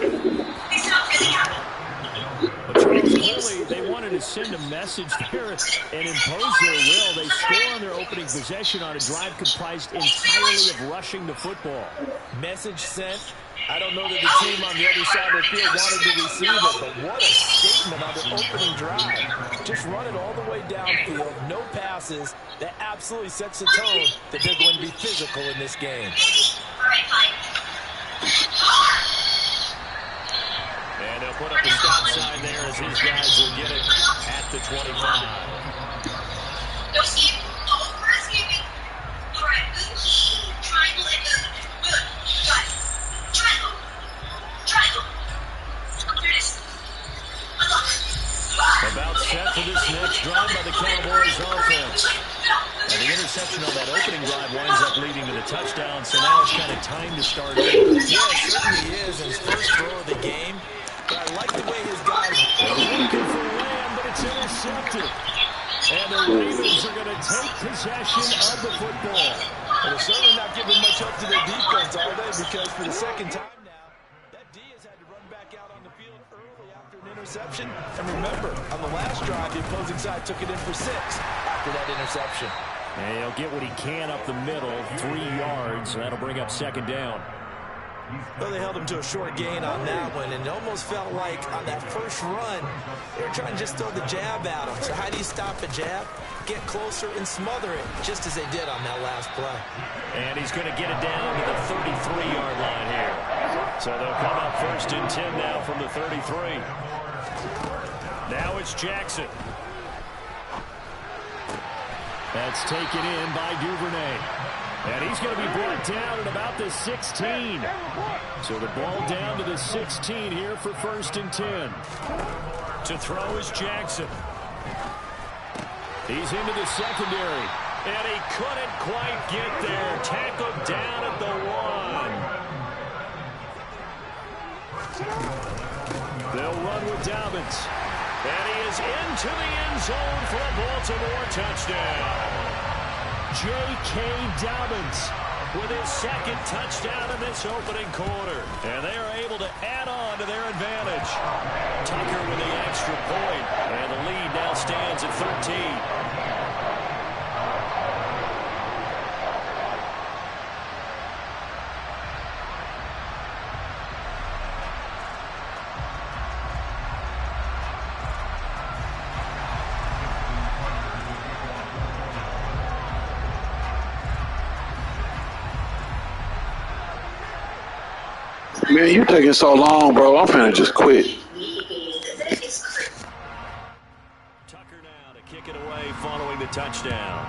S4: But Charles, clearly they wanted to send a message there and impose their will. They score on their opening possession on a drive comprised entirely of rushing the football.
S3: Message sent. I don't know that the team on the other side of the field wanted to receive it, but what a statement on the opening drive. Just run it all the way downfield, no passes. That absolutely sets the tone that they're going to be physical in this game.
S4: And they'll put up the stop sign there as his guys will get it at the 25.
S8: No scheme. No scheming. All right, good key. Triangle and good. Good. Got it. Triangle. Triangle. There it is.
S4: About set for this next drive by the Cowboys offense. And the interception on that opening drive winds up leading to the touchdown, so now it's kind of time to start over.
S3: Yeah, it certainly is. His first throw of the game. But I like the way his guys
S4: are looking for Lamb, but it's intercepted. And the Ravens are going to take possession of the football.
S3: And they're certainly not giving much help to their defense, are they? Because for the second time now, that D has had to run back out on the field early after an interception. And remember, on the last drive, the opposing side took it in for 6 after that interception.
S4: And he'll get what he can up the middle, 3 yards, and that'll bring up second down.
S3: Well, they held him to a short gain on that one, and it almost felt like on that first run, they were trying to just throw the jab at him. So how do you stop a jab? Get closer and smother it, just as they did on that last play.
S4: And he's going to get it down to the 33-yard line here. So they'll come up first and 10 now from the 33. Now it's Jackson. That's taken in by Duvernay. And he's going to be brought down at about the 16. So the ball down to the 16 here for first and 10. To throw is Jackson. He's into the secondary. And he couldn't quite get there. Tackled down at the 1. They'll run with Dobbins. And he is into the end zone for a Baltimore touchdown. J.K. Dobbins with his second touchdown in this opening quarter. And they are able to add on to their advantage. Tucker with the extra point. And the lead now stands at 13.
S6: Man, you taking so long, bro. I'm finna just quit.
S4: Tucker now to kick it away following the touchdown.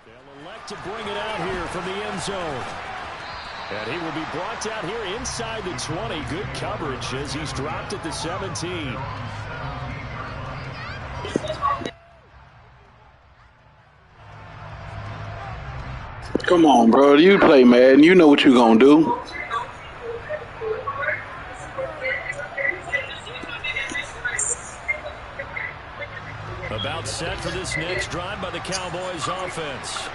S4: They'll elect to bring it out here from the end zone. And he will be brought out here inside the 20. Good coverage as he's dropped at the 17.
S6: Come on, bro. You play Madden. You know what you're going to do.
S4: About set for this next drive by the Cowboys offense.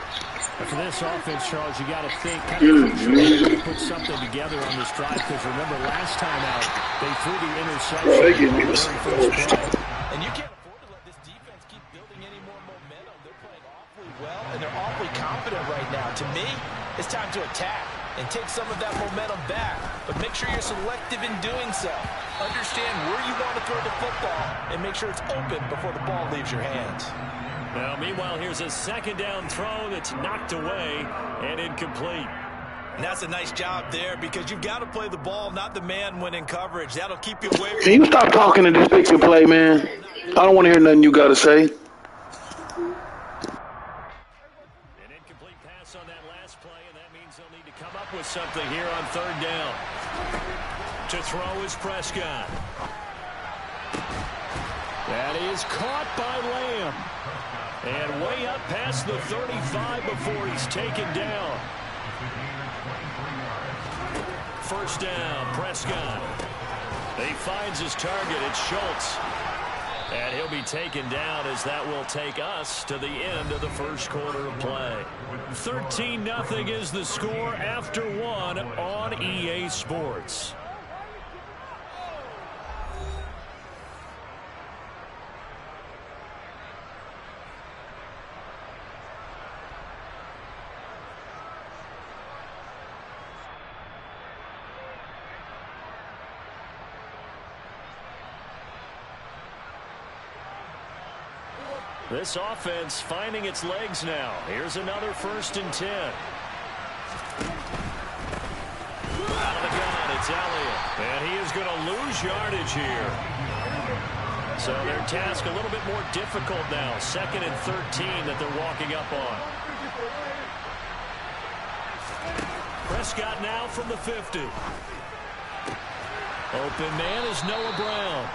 S4: For this offense, Charles, you got to think put something together on this drive, because remember last time out they threw the interception on the very first play.
S3: And you can't afford to let this defense keep building any more momentum. They're playing awfully well, and they're awfully confident right now. To me, it's time to attack and take some of that momentum back. But make sure you're selective in doing so. Understand where you want to throw the football and make sure it's open before the ball leaves your hands.
S4: Now, meanwhile, here's a second down throw that's knocked away and incomplete.
S3: And that's a nice job there because you've got to play the ball, not the man when in coverage. That'll keep you away from...
S6: Can you stop talking and just pick your play, man? I don't want to hear nothing you got to say.
S4: An incomplete pass on that last play, and that means they'll need to come up with something here on third down. To throw is Prescott. That is caught by Lamb. And way up past the 35 before he's taken down. First down, Prescott. He finds his target. It's Schultz. And he'll be taken down as that will take us to the end of the first quarter of play. 13-0 is the score after one on EA Sports. This offense finding its legs now. Here's another 1st and 10. Out of the gun, it's Elliott. And he is going to lose yardage here. So their task a little bit more difficult now. 2nd and 13 that they're walking up on. Prescott now from the 50. Open man is Noah Brown.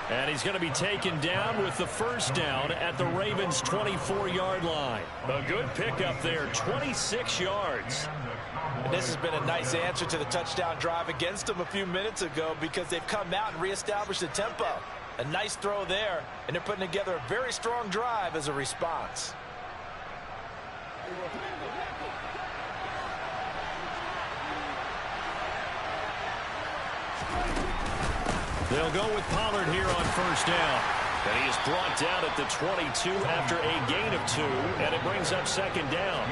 S4: And he's going to be taken down with the first down at the Ravens' 24-yard line. A good pickup there, 26 yards.
S3: And this has been a nice answer to the touchdown drive against them a few minutes ago because they've come out and reestablished the tempo. A nice throw there, and they're putting together a very strong drive as a response.
S4: They'll go with Pollard here on first down. And he is brought down at the 22 after a gain of 2, and it brings up 2nd down.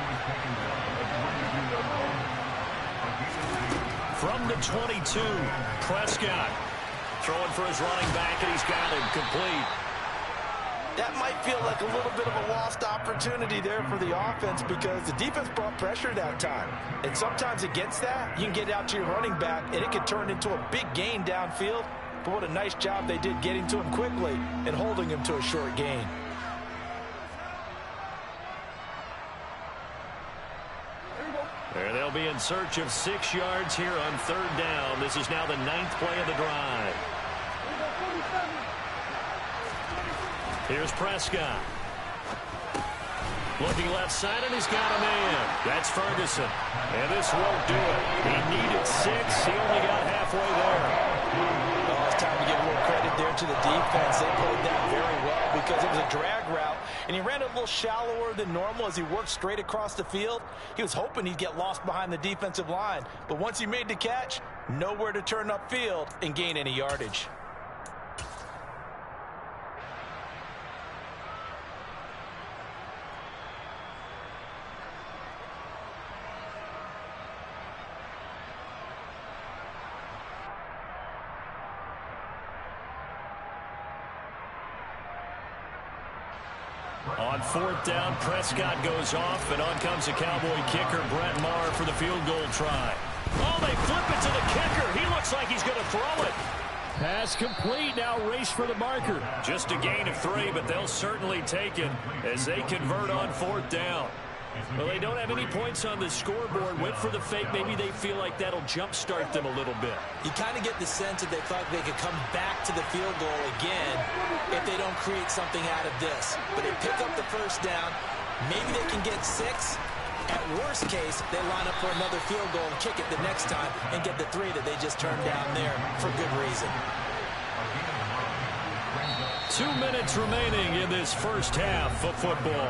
S4: From the 22, Prescott throwing for his running back, and he's got him complete.
S3: That might feel like a little bit of a lost opportunity there for the offense because the defense brought pressure that time. And sometimes against that, you can get out to your running back, and it can turn into a big gain downfield. But what a nice job they did getting to him quickly and holding him to a short gain.
S4: There they'll be in search of 6 yards here on third down. This is now the 9th play of the drive. Here's Prescott. Looking left side, and he's got a man. That's Ferguson. And this won't do it. He needed 6. He only got halfway there.
S3: Well, it's time to give a little credit there to the defense. They played that very well because it was a drag route, and he ran a little shallower than normal as he worked straight across the field. He was hoping he'd get lost behind the defensive line, but once he made the catch, nowhere to turn upfield and gain any yardage.
S4: On fourth down, Prescott goes off, and on comes the Cowboy kicker, Brett Maher, for the field goal try. Oh, they flip it to the kicker. He looks like he's going to throw it. Pass complete. Now race for the marker. Just a gain of 3, but they'll certainly take it as they convert on fourth down. Well, they don't have any points on the scoreboard. Went for the fake. Maybe they feel like that'll jumpstart them a little bit.
S3: You kind of get the sense that they thought they could come back to the field goal again if they don't create something out of this. But they pick up the first down. Maybe they can get 6. At worst case, they line up for another field goal and kick it the next time and get the 3 that they just turned down there for good reason.
S4: 2 minutes remaining in this first half of football.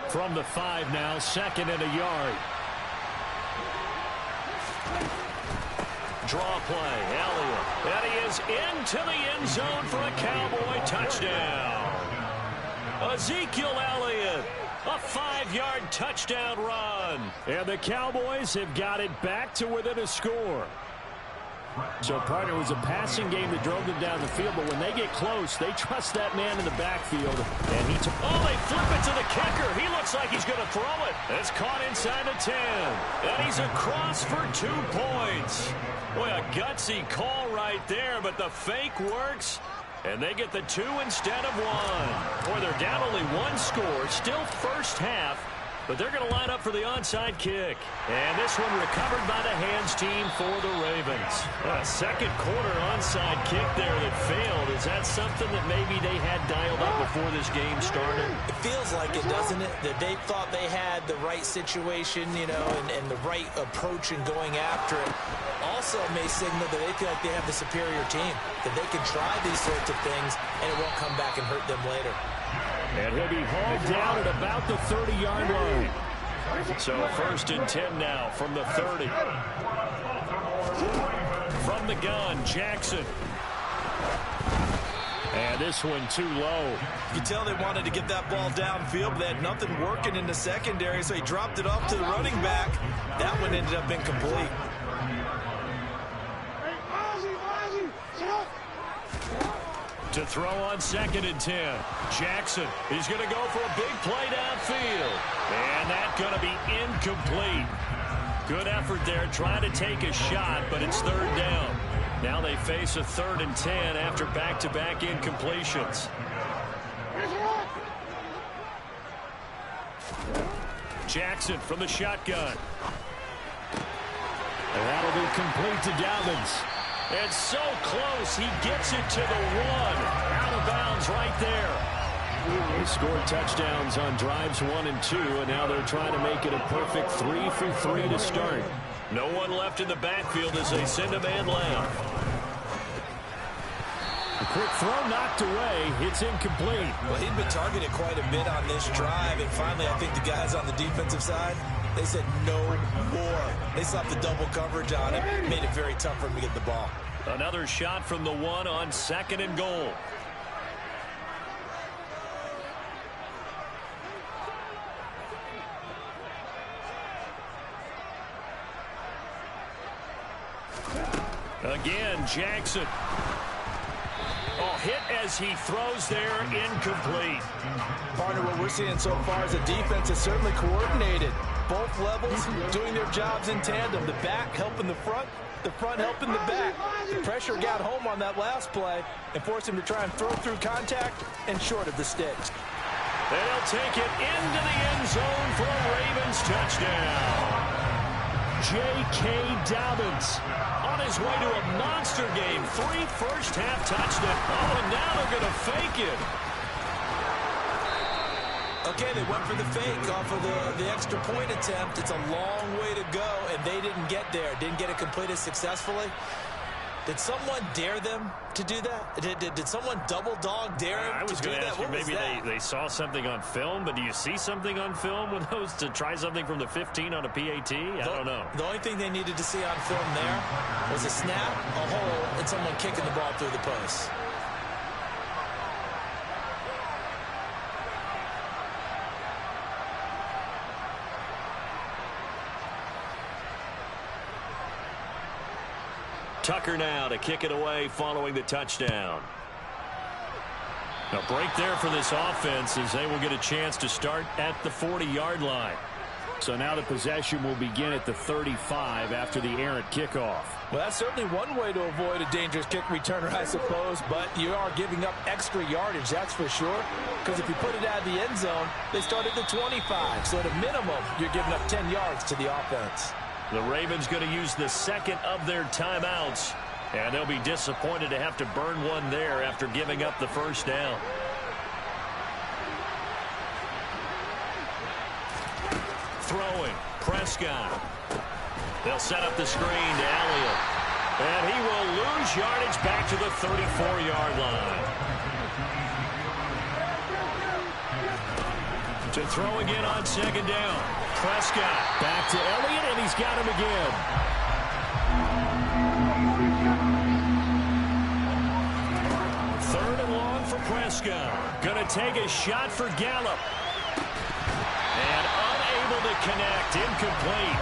S4: From the 5 now, 2nd and a yard. Draw play, Elliott. And he is into the end zone for a Cowboy touchdown. Ezekiel Elliott, a 5-yard touchdown run. And the Cowboys have got it back to within a score. So, partner, it was a passing game that drove them down the field, but when they get close, they trust that man in the backfield. And they flip it to the kicker. He looks like he's going to throw it. It's caught inside the 10. And he's across for 2 points. Boy, a gutsy call right there, but the fake works. And they get the 2 instead of 1. Boy, they're down only 1 score. Still first half. But they're going to line up for the onside kick. And this one recovered by the hands team for the Ravens. A second quarter onside kick there that failed. Is that something that maybe they had dialed up before this game started?
S3: It feels like it, doesn't it? That they thought they had the right situation, you know, and the right approach in going after it. Also may signal that they feel like they have the superior team, that they can try these sorts of things and it won't come back and hurt them later.
S4: And he'll be hauled down at about the 30-yard line. So 1st and 10 now from the 30. From the gun, Jackson. And this one too low.
S3: You tell they wanted to get that ball downfield, but they had nothing working in the secondary, so he dropped it off to the running back. That one ended up incomplete.
S4: To throw on 2nd and 10. Jackson is going to go for a big play downfield. And that's going to be incomplete. Good effort there trying to take a shot, but it's 3rd down. Now they face a 3rd and 10 after back-to-back incompletions. Jackson from the shotgun. And that'll be complete to Dobbins. It's so close. He gets it to the 1. Out of bounds right there. They scored touchdowns on drives 1 and 2, and now they're trying to make it a perfect 3 for 3 to start. No one left in the backfield as they send a man left. A quick throw knocked away. It's incomplete.
S3: Well, he'd been targeted quite a bit on this drive, and finally I think the guys on the defensive side, they said no more. They slapped the double coverage on him, made it very tough for him to get the ball.
S4: Another shot from the 1 on 2nd and goal. Again, Jackson. Hit as he throws there, incomplete.
S3: Partner, what we're seeing so far is the defense is certainly coordinated. Both levels doing their jobs in tandem. The back helping the front helping the back. The pressure got home on that last play and forced him to try and throw through contact and short of the sticks.
S4: They'll take it into the end zone for a Ravens touchdown. J.K. Dobbins on his way to a monster game. 3 first-half touchdowns. And now they're going to fake it.
S3: Okay, they went for the fake off of the extra point attempt. It's a long way to go, and they didn't get there. Didn't get it completed successfully. Did someone dare them to do that? Did someone double-dog dare them to do that?
S4: I was going to ask you, maybe they saw something on film, but do you see something on film with those to try something from the 15 on a PAT? I don't know.
S3: The only thing they needed to see on film there was a snap, a hole, and someone kicking the ball through the post.
S4: Tucker now to kick it away following the touchdown. A break there for this offense as they will get a chance to start at the 40-yard line. So now the possession will begin at the 35 after the errant kickoff.
S3: Well, that's certainly one way to avoid a dangerous kick returner, I suppose, but you are giving up extra yardage, that's for sure, because if you put it out of the end zone, they start at the 25, so at a minimum, you're giving up 10 yards to the offense.
S4: The Ravens going to use the second of their timeouts, and they'll be disappointed to have to burn one there after giving up the first down. Throwing, Prescott. They'll set up the screen to Elliott, and he will lose yardage back to the 34-yard line. To throw again on 2nd down. Prescott back to Elliott, and he's got him again. Third and long for Prescott. Going to take a shot for Gallup. And unable to connect. Incomplete.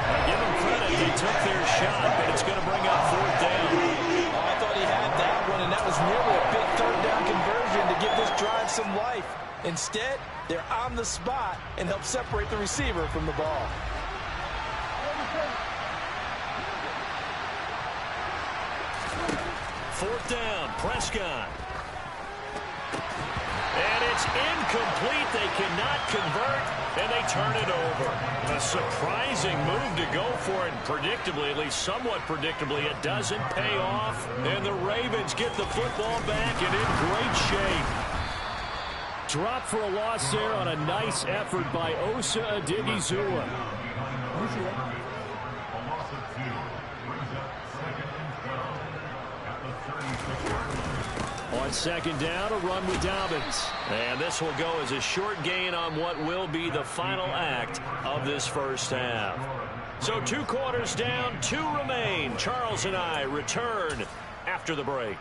S4: Now give them credit. They took their shot, but it's going to bring up 4th down.
S3: some life. Instead, they're on the spot and help separate the receiver from the ball.
S4: Fourth down, Prescott. And it's incomplete. They cannot convert, and they turn it over. A surprising move to go for it. Predictably, at least somewhat predictably, it doesn't pay off. And the Ravens get the football back and in great shape.
S1: Drop for a loss there on a nice effort by Osa Odighizuwa. On second down, a run with Dobbins.
S4: And this will go as a short gain on what will be the final act of this first half. So 2 quarters down, 2 remain. Charles and I return after the break.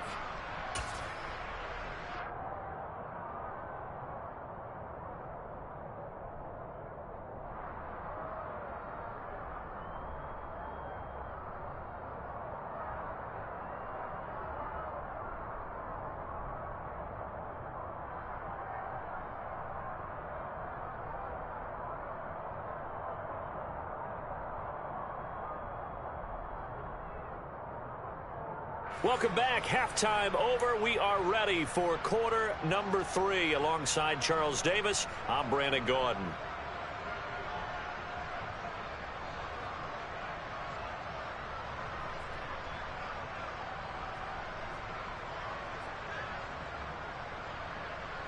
S4: Welcome back. Halftime over. We are ready for quarter number 3. Alongside Charles Davis, I'm Brandon Gordon.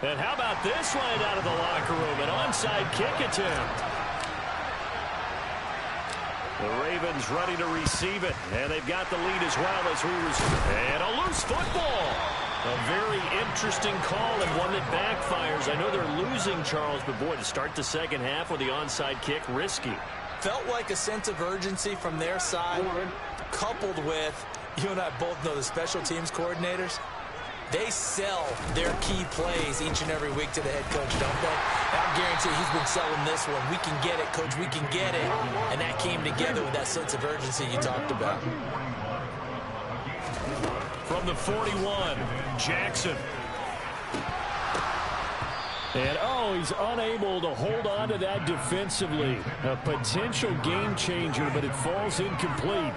S4: And how about this line out of the locker room? An onside kick attempt. The Ravens ready to receive it, and they've got the lead as well as we and a loose football. A very interesting call and one that backfires. I know they're losing, Charles, but boy, to start the second half with the onside kick, risky.
S3: Felt like a sense of urgency from their side, coupled with, you and I both know the special teams coordinators. They sell their key plays each and every week to the head coach, don't they? And I guarantee he's been selling this one. We can get it, coach. We can get it. And that came together with that sense of urgency you talked about.
S4: From the 41, Jackson.
S1: And, he's unable to hold on to that defensively. A potential game changer, but it falls incomplete.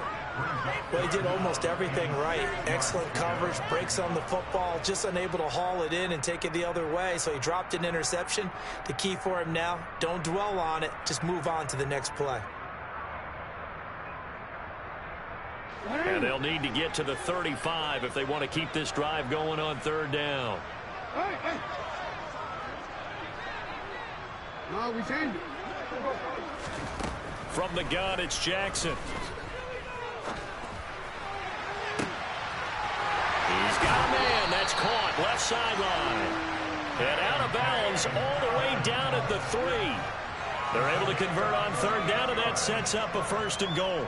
S3: Well, he did almost everything right. Excellent coverage, breaks on the football, just unable to haul it in and take it the other way. So he dropped an interception. The key for him now, don't dwell on it. Just move on to the next play.
S4: And they'll need to get to the 35 if they want to keep this drive going on third down.
S7: No, we changed it.
S4: From the gun, it's Jackson. He's got a man. That's caught. Left sideline. And out of bounds all the way down at the 3. They're able to convert on third down, and that sets up a 1st and goal.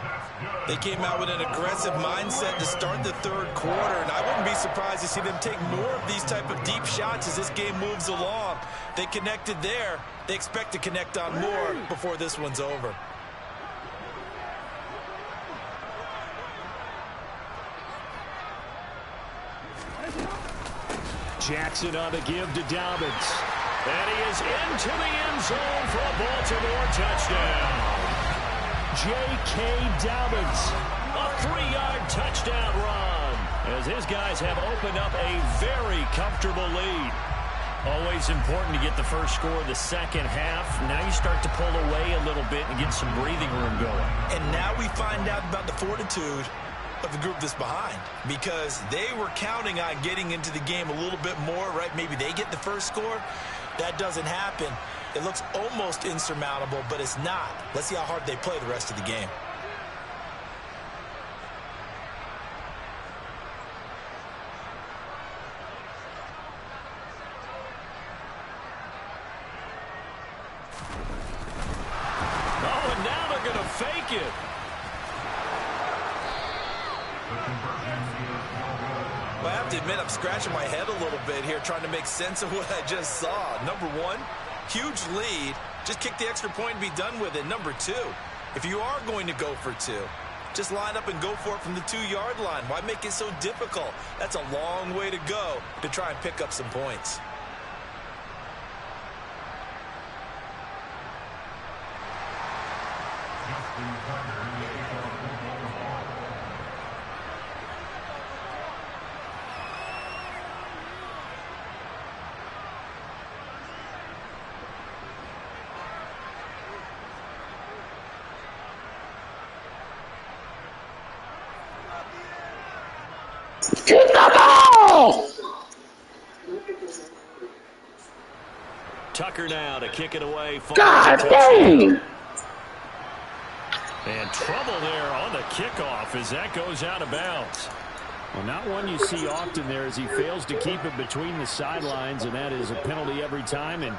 S3: They came out with an aggressive mindset to start the third quarter, and I wouldn't be surprised to see them take more of these type of deep shots as this game moves along. They connected there. They expect to connect on more before this one's over.
S1: Jackson on the give to Dobbins.
S4: And he is into the end zone for a Baltimore touchdown.
S1: J.K. Dobbins.
S4: A 3-yard touchdown run as his guys have opened up a very comfortable lead. Always important to get the first score of the second half. Now you start to pull away a little bit and get some breathing room going.
S3: And now we find out about the fortitude of the group that's behind, because they were counting on getting into the game a little bit more, right? Maybe they get the first score. That doesn't happen. It looks almost insurmountable, but it's not. Let's see how hard they play the rest of the game.
S4: Oh, and now they're going to fake it.
S3: Well, I have to admit, I'm scratching my head a little bit here trying to make sense of what I just saw. Number one, huge lead. Just kick the extra point and be done with it. Number two, if you are going to go for 2, just line up and go for it from the 2-yard line. Why make it so difficult? That's a long way to go to try and pick up some points.
S6: Get the ball!
S4: Tucker now to kick it away.
S6: God dang!
S4: And trouble there on the kickoff as that goes out of bounds.
S3: Well, not one you see often there as he fails to keep it between the sidelines, and that is a penalty every time and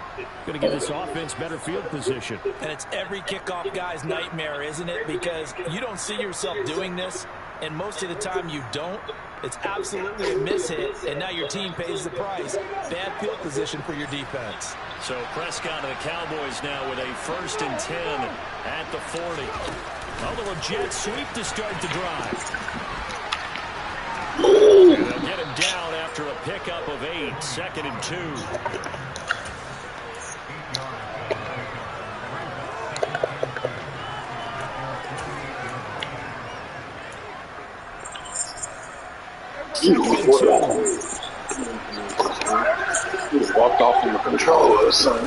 S3: going to give this offense better field position.
S2: And it's every kickoff guy's nightmare, isn't it? Because you don't see yourself doing this, and most of the time you don't. It's absolutely a mishit, and now your team pays the price. Bad field position for your defense.
S4: So Prescott and the Cowboys now with a 1st and 10 at the 40. A little jet sweep to start the drive. And they'll get him down after a pickup of 8, 2nd and 2.
S6: Walked off from the controller, son.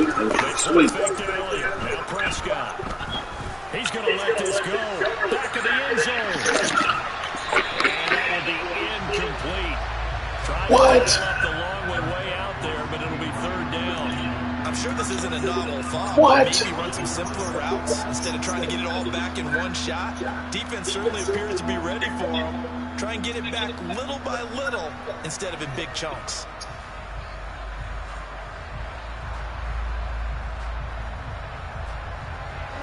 S6: Sweet.
S4: Now Prescott. He's going to let this go. Back of the end zone. And that will be incomplete. Trying
S6: what?
S4: To up the long way out there, but it'll be 3rd down.
S2: I'm sure this isn't a novel thought.
S6: What?
S2: Maybe run some simpler routes instead of trying to get it all back in one shot. Defense certainly appears to be ready for him. Try and get it back little by little instead of in big chunks.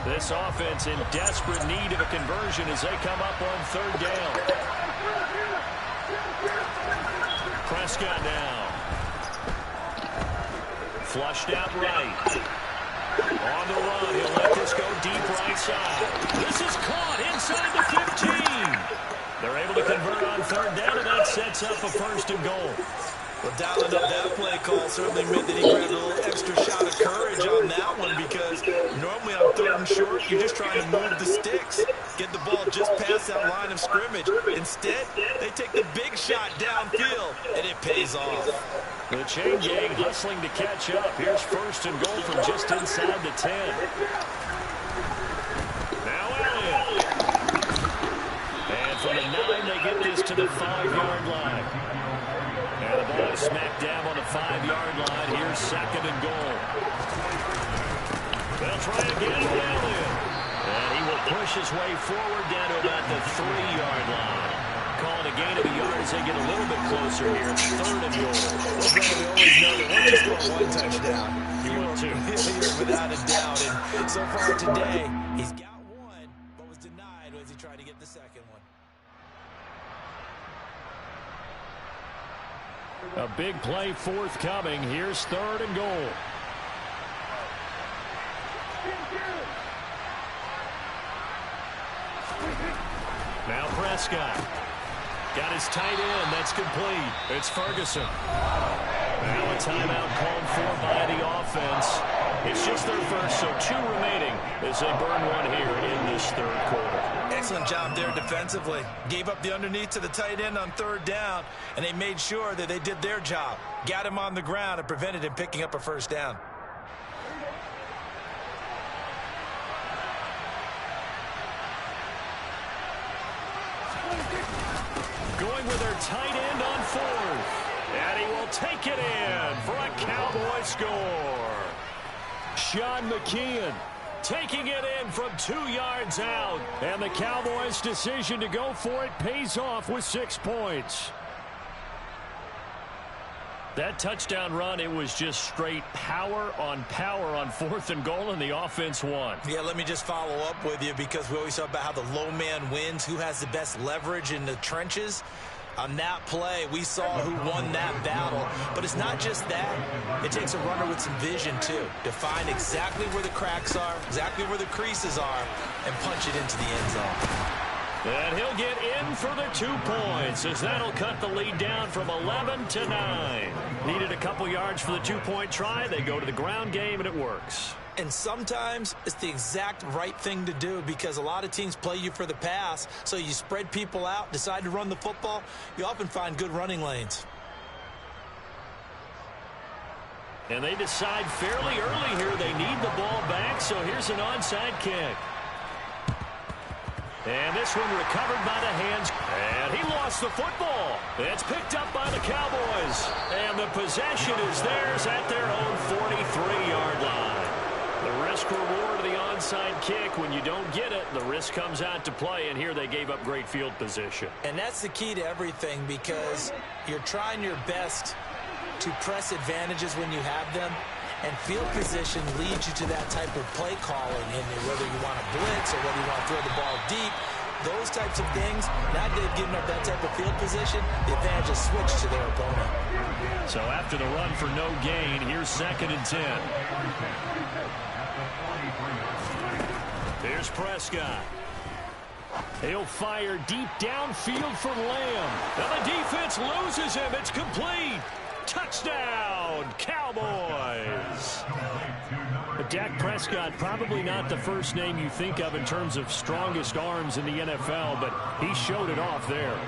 S4: This offense in desperate need of a conversion as they come up on 3rd down. Prescott now. Flushed out right. On the run, he'll let this go deep right side. This is caught inside the 15. They're able to convert on 3rd down, and that sets up a 1st and goal.
S2: Well, dialing up that play call certainly meant that he grabbed a little extra shot of courage on that one, because normally on 3rd and short, you're just trying to move the sticks, get the ball just past that line of scrimmage. Instead, they take the big shot downfield, and it pays off.
S4: The chain gang hustling to catch up. Here's 1st and goal from just inside the 10. Now Elliott. And from the 9, they get this to the 5-yard line. And the ball is smacked down on the 5-yard line. Here's 2nd and goal. They'll try again with Elliott. And he will push his way forward down to about the 3-yard line. Calling a gain of a yard as they get a little bit closer here. 3rd and goal.
S2: Well, Brad, we always know that once you score one touchdown,
S4: You will too.
S2: without a doubt. And so far today, he's got one, but was denied as he tried to get the second one.
S4: A big play forthcoming. Here's 3rd and goal. Now Prescott. Got his tight end. That's complete. It's Ferguson. Now a timeout called for by the offense. It's just their 1st, so 2 remaining as they burn one here in this 3rd quarter.
S2: Excellent job there defensively. Gave up the underneath to the tight end on 3rd down, and they made sure that they did their job. Got him on the ground and prevented him picking up a 1st down.
S4: Going with their tight end on 4th. And he will take it in for a Cowboy score. Sean McKeon taking it in from 2 yards out. And the Cowboys' decision to go for it pays off with 6 points. That touchdown run, it was just straight power on 4th and goal, and the offense won.
S2: Yeah, let me just follow up with you, because we always talk about how the low man wins, who has the best leverage in the trenches. On that play, we saw who won that battle. But it's not just that. It takes a runner with some vision, too, to find exactly where the cracks are, exactly where the creases are, and punch it into the end zone.
S4: And he'll get in for the 2 points, as that'll cut the lead down from 11 to 9. Needed a couple yards for the 2-point try. They go to the ground game, and it works.
S3: And sometimes it's the exact right thing to do because a lot of teams play you for the pass, so you spread people out, decide to run the football. You often find good running lanes.
S4: And they decide fairly early here they need the ball back, so here's an onside kick. And this one recovered by the hands. And he lost the football. It's picked up by the Cowboys. And the possession is theirs at their own 43-yard line. The risk-reward of the onside kick, when you don't get it, the risk comes out to play, and here they gave up great field position.
S3: And that's the key to everything because you're trying your best to press advantages when you have them, and field position leads you to that type of play calling, and whether you want to blitz or whether you want to throw the ball deep, those types of things, now they've given up that type of field position, the advantage is switched to their opponent.
S4: So after the run for no gain, here's 2nd and 10. Here's Prescott. He'll fire deep downfield for Lamb. And the defense loses him. It's complete. Touchdown, Cowboys. But Dak Prescott, probably not the first name you think of in terms of strongest arms in the NFL, but he showed it off there.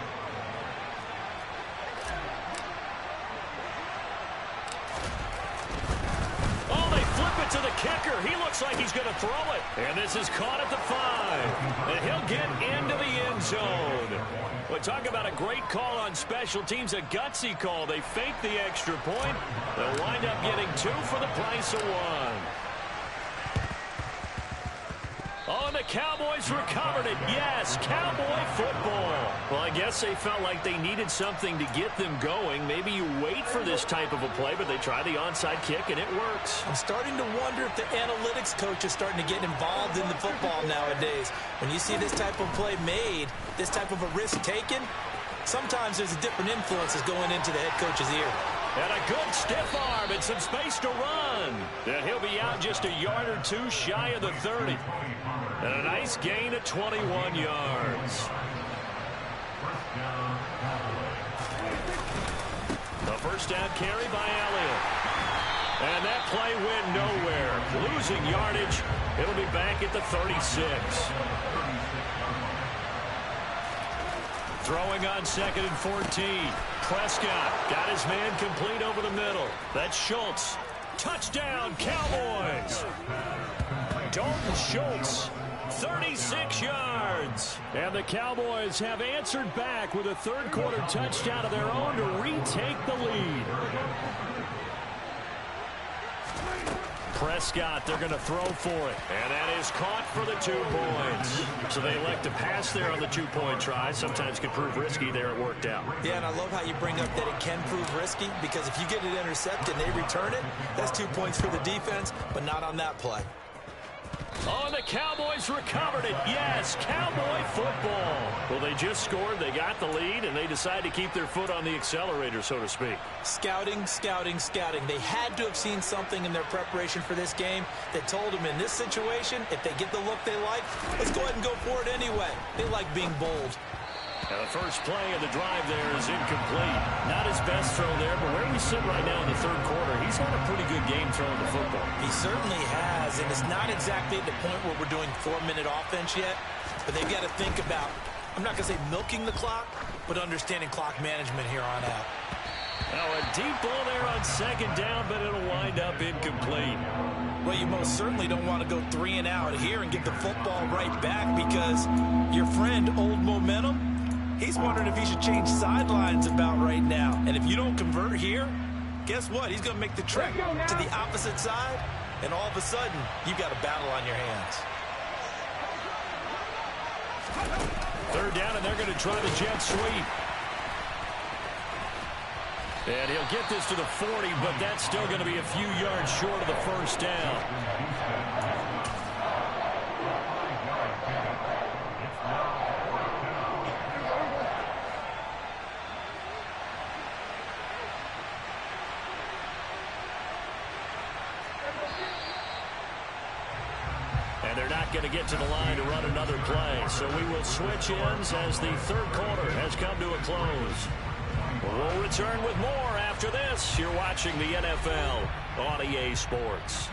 S4: Oh, they flip it to the kicker. He looks like he's going to throw it. And this is caught at the 5. And he'll get into the end zone. Well, talk about a great call on special teams, a gutsy call. They fake the extra point. They'll wind up getting 2 for the price of 1. Oh, and the Cowboys recovered it. Yes, Cowboy football. Well, I guess they felt like they needed something to get them going. Maybe you wait for this type of a play, but they try the onside kick, and it works.
S3: I'm starting to wonder if the analytics coach is starting to get involved in the football nowadays. When you see this type of play made, this type of a risk taken, sometimes there's a different influences going into the head coach's ear.
S4: And a good stiff arm and some space to run. And he'll be out just a yard or 2 shy of the 30. And a nice gain of 21 yards. The first down carry by Elliott. And that play went nowhere. Losing yardage. It'll be back at the 36. Throwing on 2nd and 14. Prescott got his man complete over the middle. That's Schultz. Touchdown, Cowboys. Dalton Schultz, 36 yards. And the Cowboys have answered back with a third-quarter touchdown of their own to retake the lead. Prescott, they're going to throw for it. And that is caught for the 2 points. So they elect to pass there on the 2-point try. Sometimes can prove risky. There it worked out.
S3: Yeah, and I love how you bring up that it can prove risky because if you get it intercepted and they return it, that's 2 points for the defense, but not on that play.
S4: Oh, and the Cowboys recovered it. Yes, Cowboy football. Well, they just scored. They got the lead, and they decide to keep their foot on the accelerator, so to speak.
S3: Scouting, scouting, scouting. They had to have seen something in their preparation for this game that told them in this situation, if they get the look they like, let's go ahead and go for it anyway. They like being bold.
S4: Now the first play of the drive there is incomplete. Not his best throw there, but where we sit right now in the third quarter, he's had a pretty good game throwing the football.
S3: He certainly has, and it's not exactly at the point where we're doing 4-minute offense yet, but they've got to think about, I'm not going to say milking the clock, but understanding clock management here on out.
S4: Now a deep ball there on 2nd down, but it'll wind up incomplete.
S3: Well, you most certainly don't want to go 3 and out here and get the football right back because your friend, Old Momentum, he's wondering if he should change sidelines about right now. And if you don't convert here, guess what? He's going to make the trek to the opposite side, and all of a sudden, you've got a battle on your hands.
S4: 3rd down, and they're going to try the jet sweep. And he'll get this to the 40, but that's still going to be a few yards short of the first down. And they're not going to get to the line to run another play. So we will switch ends as the third quarter has come to a close. We'll return with more after this. You're watching the NFL on EA Sports.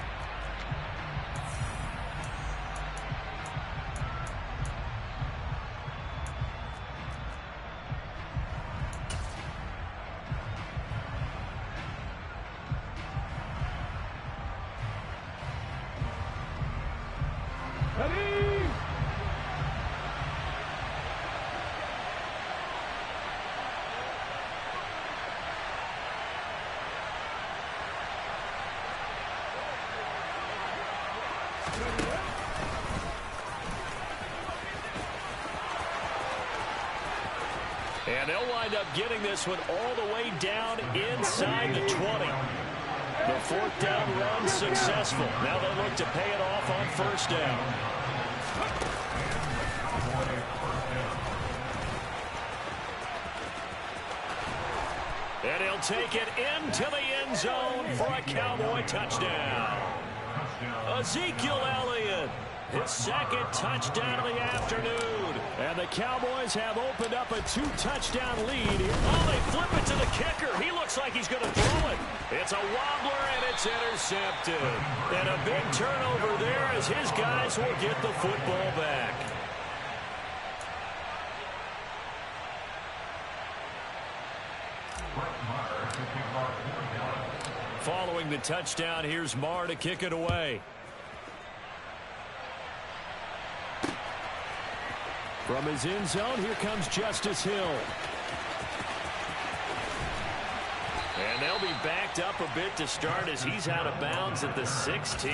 S4: And they'll wind up getting this one all the way down inside the 20. The fourth down run successful. Now they look to pay it off on first down. And he'll take it into the end zone for a Cowboy touchdown. Ezekiel Elliott, his second touchdown of the afternoon. And the Cowboys have opened up a 2-touchdown lead. Oh, they flip it to the kicker. He looks like he's going to throw it. It's a wobbler, and it's intercepted. And a big turnover there as his guys will get the football back. Following the touchdown, here's Marr to kick it away. From his end zone, here comes Justice Hill. And they'll be backed up a bit to start as he's out of bounds at the 16.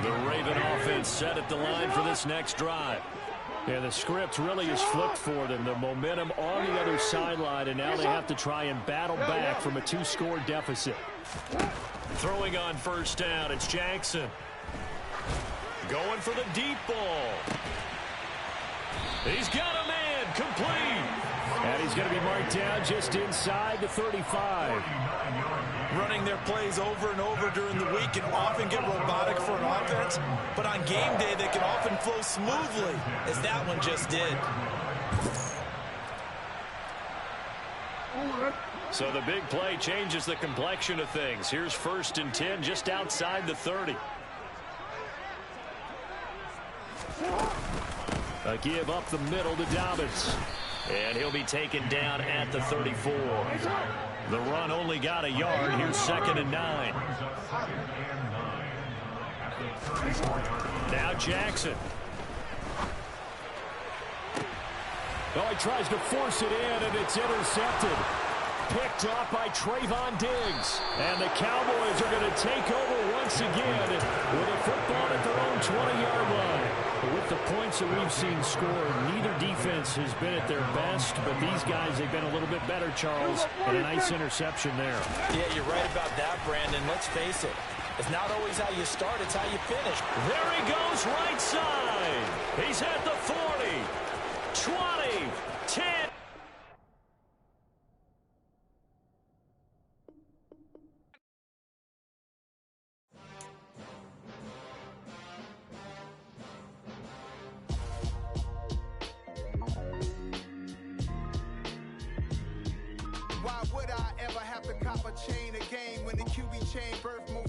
S4: The Raven offense set at the line for this next drive. Yeah, the script really is flipped for them. The momentum on the other sideline, and now they have to try and battle back from a 2-score deficit. Throwing on first down, it's Jackson. Going for the deep ball. He's got a man, complete. And he's going to be marked down just inside the 35.
S3: Running their plays over and over during the week can often get robotic for an offense, but on game day they can often flow smoothly, as that one just did.
S4: So the big play changes the complexion of things. Here's 1st and 10 just outside the 30. A give up the middle to Dobbins. And he'll be taken down at the 34. The run only got a yard. Here's 2nd and 9. Now Jackson. Oh, he tries to force it in, and it's intercepted. Picked off by Trayvon Diggs. And the Cowboys are going to take over once again with a football at their own 20-yard line. With the points that we've seen scored, neither defense has been at their best, but these guys, they've been a little bit better, Charles, and a nice interception there.
S3: Yeah, you're right about that, Brandon. Let's face it. It's not always how you start, it's how you finish.
S4: There he goes, right side. He's at the 40, 20, 10.
S7: Why would I ever have to cop a chain a game when the QB chain birth more